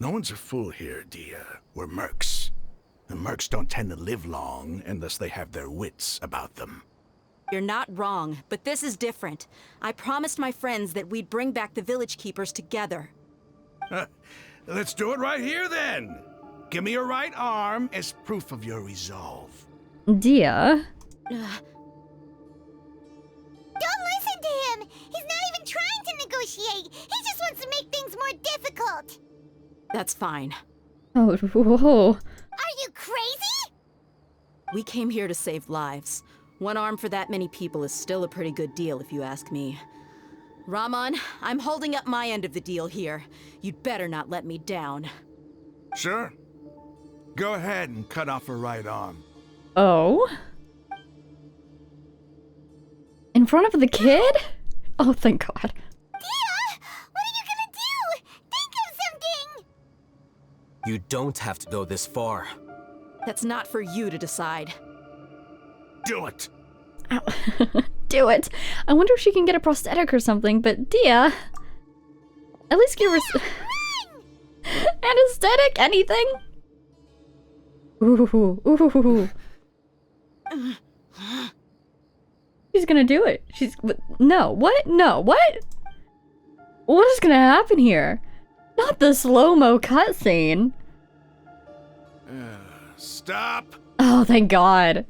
No one's a fool here, Dehya. We're mercs. And mercs don't tend to live long unless they have their wits about them. You're not wrong, but this is different. I promised my friends that we'd bring back the village keepers together. Let's do it right here, then. Give me your right arm as proof of your resolve. Dehya. Don't listen to him! He's not even trying to negotiate! He just wants to make things more difficult! That's fine. Oh, whoa. Are you crazy? We came here to save lives. One arm for that many people is still a pretty good deal, if you ask me. Ramon, I'm holding up my end of the deal here. You'd better not let me down. Sure. Go ahead and cut off her right arm. Oh? In front of the kid? Oh, thank God. Dehya! What are you gonna do? Think of something! You don't have to go this far. That's not for you to decide. Do it! Ow. Do it. I wonder if she can get a prosthetic or something, but Dehya, at least give her anesthetic, anything. Ooh. She's gonna do it. No, what? No, what? What is gonna happen here? Not the slow-mo cutscene. Stop! Oh, thank God.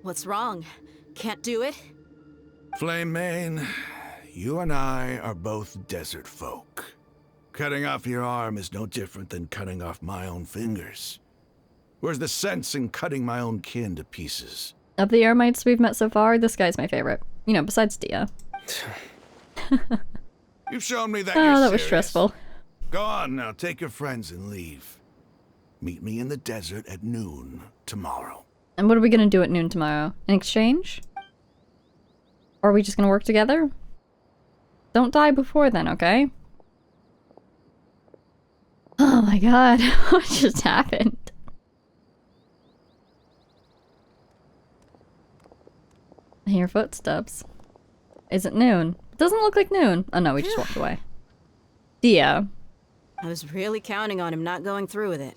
What's wrong? Can't do it? Flame Mane, you and I are both desert folk. Cutting off your arm is no different than cutting off my own fingers. Where's the sense in cutting my own kin to pieces? Of the Eremites we've met so far, this guy's my favorite. You know, besides Dehya. You've shown me that Oh, you're that was serious. stressful. Go on now, take your friends and leave. Meet me in the desert at noon tomorrow. And what are we gonna do at noon tomorrow? In exchange? Or are we just gonna work together? Don't die before then, okay? Oh my God, what just happened? I hear footsteps. Is it noon? It doesn't look like noon. Oh no, we just walked away. Dehya. I was really counting on him not going through with it.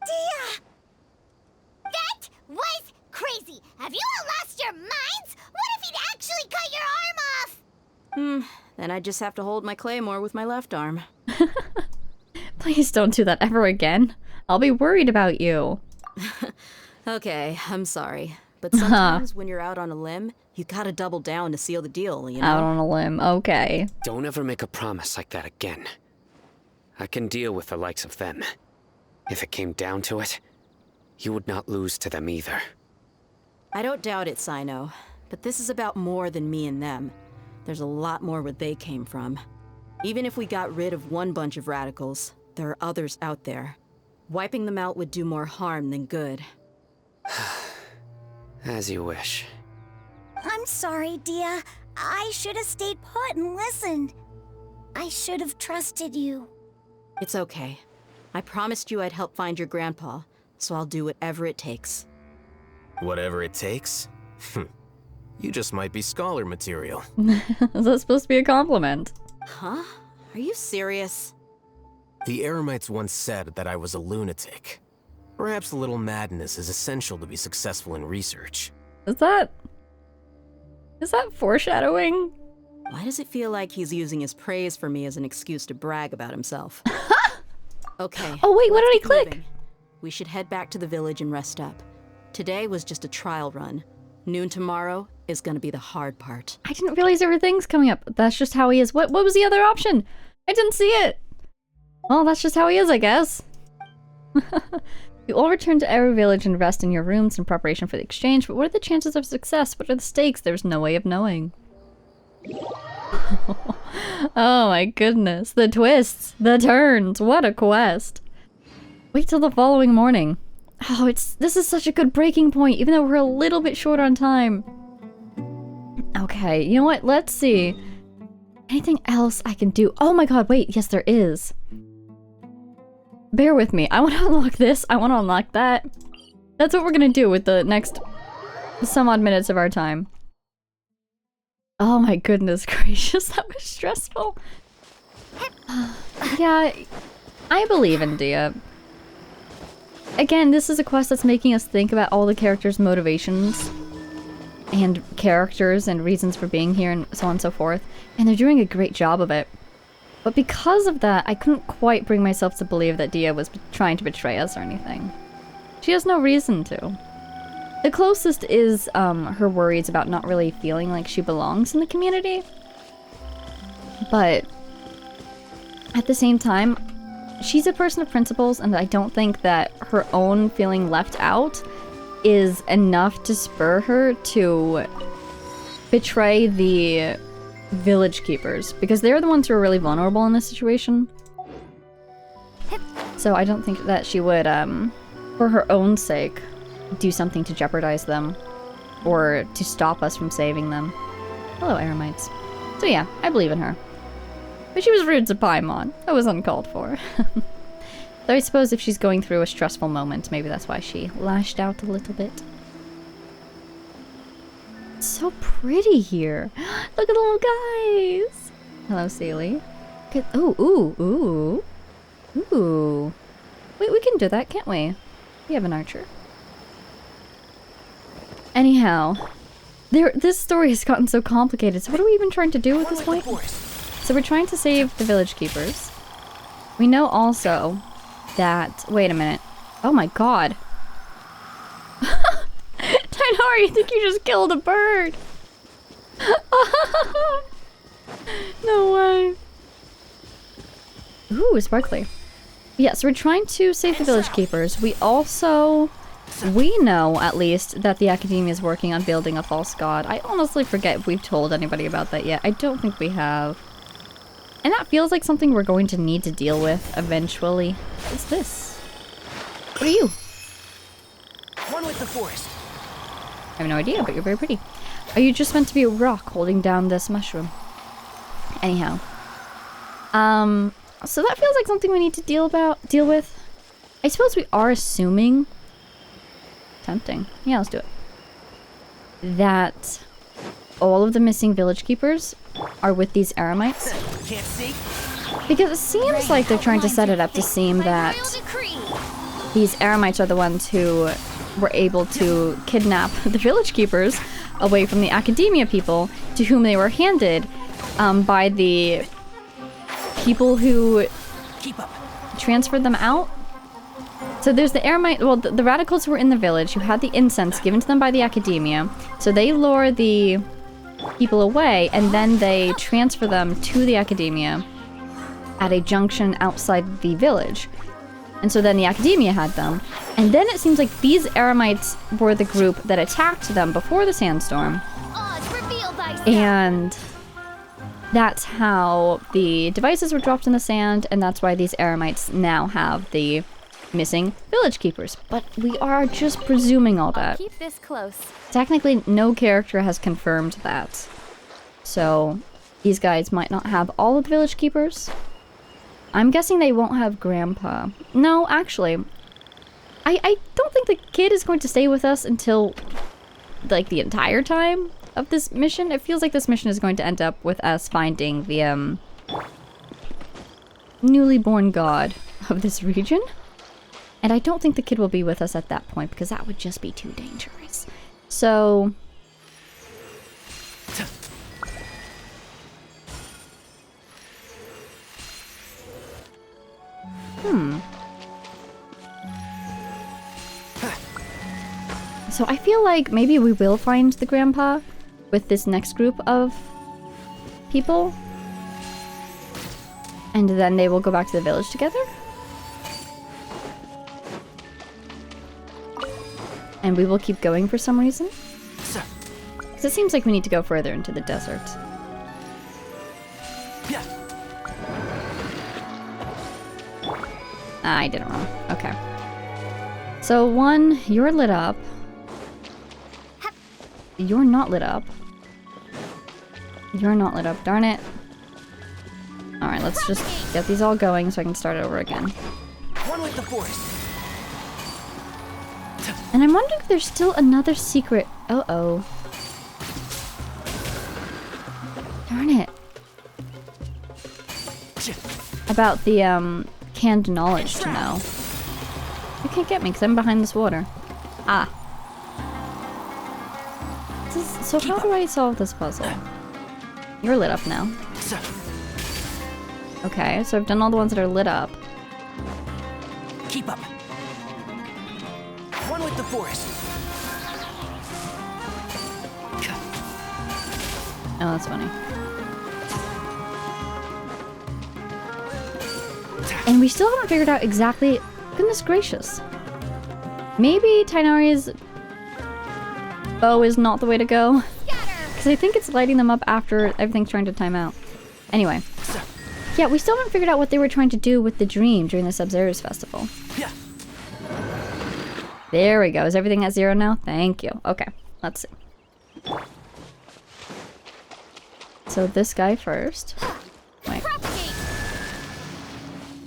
Dehya! That was crazy! Have you all lost your minds? What if he'd actually cut your arm off? Then I just have to hold my claymore with my left arm. Please don't do that ever again. I'll be worried about you. Okay, I'm sorry. But sometimes when you're out on a limb, you gotta double down to seal the deal, you know? Out on a limb, okay. Don't ever make a promise like that again. I can deal with the likes of them. If it came down to it, you would not lose to them either. I don't doubt it, Sino. But this is about more than me and them. There's a lot more where they came from. Even if we got rid of one bunch of radicals, there are others out there. Wiping them out would do more harm than good. As you wish. I'm sorry, Dehya. I should have stayed put and listened. I should have trusted you. It's okay. I promised you I'd help find your grandpa, so I'll do whatever it takes. Whatever it takes? You just might be scholar material. Is that supposed to be a compliment? Huh? Are you serious? The Eremites once said that I was a lunatic. Perhaps a little madness is essential to be successful in research. Is that foreshadowing? Why does it feel like he's using his praise for me as an excuse to brag about himself? Okay. Oh wait, what did let's I keep click? moving. We should head back to the village and rest up. Today was just a trial run. Noon tomorrow is gonna be the hard part. I didn't realize there were things coming up. That's just how he is. What was the other option? I didn't see it. Well, that's just how he is, I guess. You all return to Eru Village and rest in your rooms in preparation for the exchange, but what are the chances of success? What are the stakes? There's no way of knowing. Oh my goodness. The twists, the turns, what a quest. Wait till the following morning. Oh, this is such a good breaking point, even though we're a little bit short on time. Okay, you know what? Let's see. Anything else I can do? Oh my god, wait, yes there is. Bear with me. I want to unlock this. I want to unlock that. That's what we're gonna do with the next some odd minutes of our time. Oh my goodness gracious, that was stressful. Yeah, I believe in Dehya. Again, this is a quest that's making us think about all the characters' motivations and characters and reasons for being here and so on and so forth. And they're doing a great job of it. But because of that, I couldn't quite bring myself to believe that Dehya was trying to betray us or anything. She has no reason to. The closest is her worries about not really feeling like she belongs in the community. But at the same time, she's a person of principles, and I don't think that her own feeling left out is enough to spur her to betray the village keepers, because they're the ones who are really vulnerable in this situation. So I don't think that she would, for her own sake, do something to jeopardize them or to stop us from saving them. Hello, Eremites. So yeah, I believe in her. But she was rude to Paimon. That was uncalled for. Though I suppose if she's going through a stressful moment, maybe that's why she lashed out a little bit. It's so pretty here. Look at the little guys. Hello, Sealy. Ooh. Wait, we can do that, can't we? We have an archer. Anyhow, this story has gotten so complicated. So what are we even trying to do at this point? So we're trying to save the village keepers. We know also that... Wait a minute. Oh my god. Tainari, I think you just killed a bird. No way. Ooh, sparkly. Yeah, so we're trying to save the village keepers. We also... We know, at least, that the Academia is working on building a false god. I honestly forget if we've told anybody about that yet. I don't think we have. And that feels like something we're going to need to deal with eventually. What's this? What are you? One with the forest. I have no idea, but you're very pretty. Are you just meant to be a rock holding down this mushroom? Anyhow. So that feels like something we need to deal with. I suppose we are assuming... Tempting. Yeah, let's do it. That all of the missing village keepers are with these Eremites. Can't see? Because it seems like they're trying to set it up to seem that these Eremites are the ones who were able to kidnap the village keepers away from the Academia people, to whom they were handed by the people who transferred them out. So there's the Eremite, well, the radicals who were in the village who had the incense given to them by the Academia. So they lure the people away, and then they transfer them to the Academia at a junction outside the village. And so then the Academia had them. And then it seems like these Eremites were the group that attacked them before the sandstorm. And that's how the devices were dropped in the sand, and that's why these Eremites now have the missing village keepers. But we are just presuming all that. Keep this close. Technically, no character has confirmed that. So, these guys might not have all of the village keepers. I'm guessing they won't have Grandpa. No, actually, I don't think the kid is going to stay with us until, like, the entire time of this mission. It feels like this mission is going to end up with us finding the, newly born god of this region. And I don't think the kid will be with us at that point, because that would just be too dangerous. So... So I feel like maybe we will find the grandpa with this next group of people. And then they will go back to the village together. And we will keep going for some reason. Because it seems like we need to go further into the desert. I did it wrong. Okay. So, one, you're lit up. You're not lit up. You're not lit up. Darn it. Alright, let's just get these all going so I can start over again. One with the forest. And I'm wondering if there's still another secret. Uh-oh. Darn it. about the canned knowledge to know. You can't get me because I'm behind this water. Ah. So how do I solve this puzzle? You're lit up now. Okay, so I've done all the ones that are lit up. Keep up. One with the forest. Oh, that's funny. And we still haven't figured out exactly... Goodness gracious. Maybe Tighnari's bow is not the way to go. Because I think it's lighting them up after everything's trying to time out. Anyway. Yeah, we still haven't figured out what they were trying to do with the dream during the Sub-Zero's festival. Yeah. There we go. Is everything at 0 now? Thank you. Okay, let's see. So this guy first. Wait.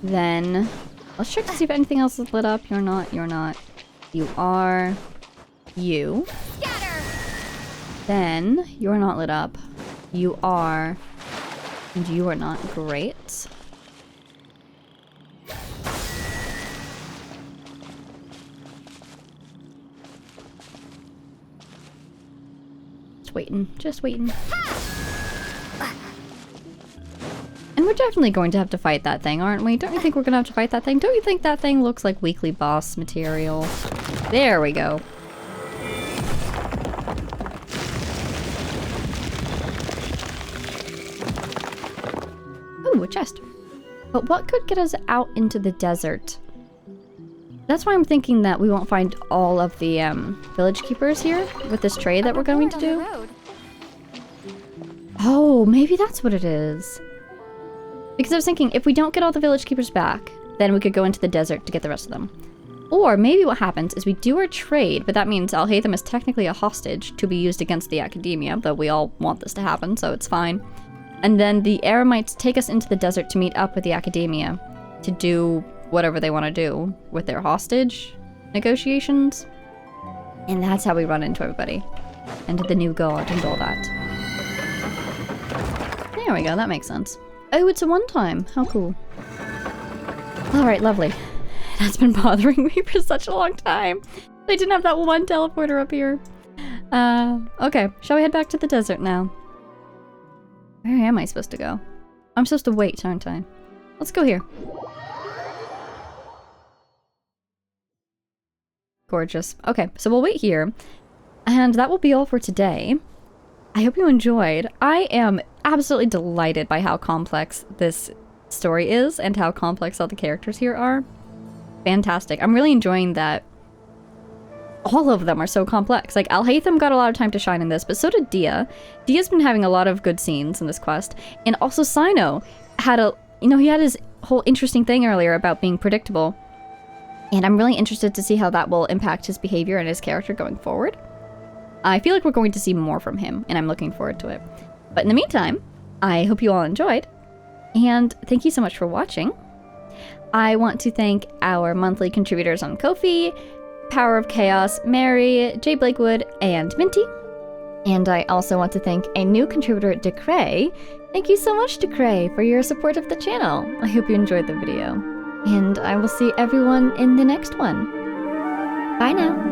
Then, let's check to see if anything else is lit up. You're not, you're not. You are. You. Then, you're not lit up. You are. And you are not. Great. Just waiting. Just waiting. And we're definitely going to have to fight that thing, aren't we? Don't you think we're going to have to fight that thing? Don't you think that thing looks like weekly boss material? There we go. Ooh, a chest. But what could get us out into the desert? That's why I'm thinking that we won't find all of the village keepers here with this trade that we're going to do. Oh, maybe that's what it is. Because I was thinking, if we don't get all the village keepers back, then we could go into the desert to get the rest of them. Or maybe what happens is we do our trade, but that means Alhaitham is technically a hostage to be used against the academia, though we all want this to happen, so it's fine. And then the Eremites take us into the desert to meet up with the academia to do whatever they want to do with their hostage negotiations. And that's how we run into everybody. And the new god and all that. There we go, that makes sense. Oh, it's a one-time. How cool. Alright, lovely. That's been bothering me for such a long time. I didn't have that one teleporter up here. Okay. Shall we head back to the desert now? Where am I supposed to go? I'm supposed to wait, aren't I? Let's go here. Gorgeous. Okay, so we'll wait here. And that will be all for today. I hope you enjoyed. I am absolutely delighted by how complex this story is and how complex all the characters here are. Fantastic. I'm really enjoying that all of them are so complex. Like, Alhaitham got a lot of time to shine in this, but so did Dehya. Dehya's been having a lot of good scenes in this quest. And also Cyno had a, you know, he had his whole interesting thing earlier about being predictable. And I'm really interested to see how that will impact his behavior and his character going forward. I feel like we're going to see more from him, and I'm looking forward to it. But in the meantime, I hope you all enjoyed, and thank you so much for watching. I want to thank our monthly contributors on Ko-fi, Power of Chaos, Mary, Jay Blakewood, and Minty. And I also want to thank a new contributor, Decray. Thank you so much, Decray, for your support of the channel. I hope you enjoyed the video. And I will see everyone in the next one. Bye now.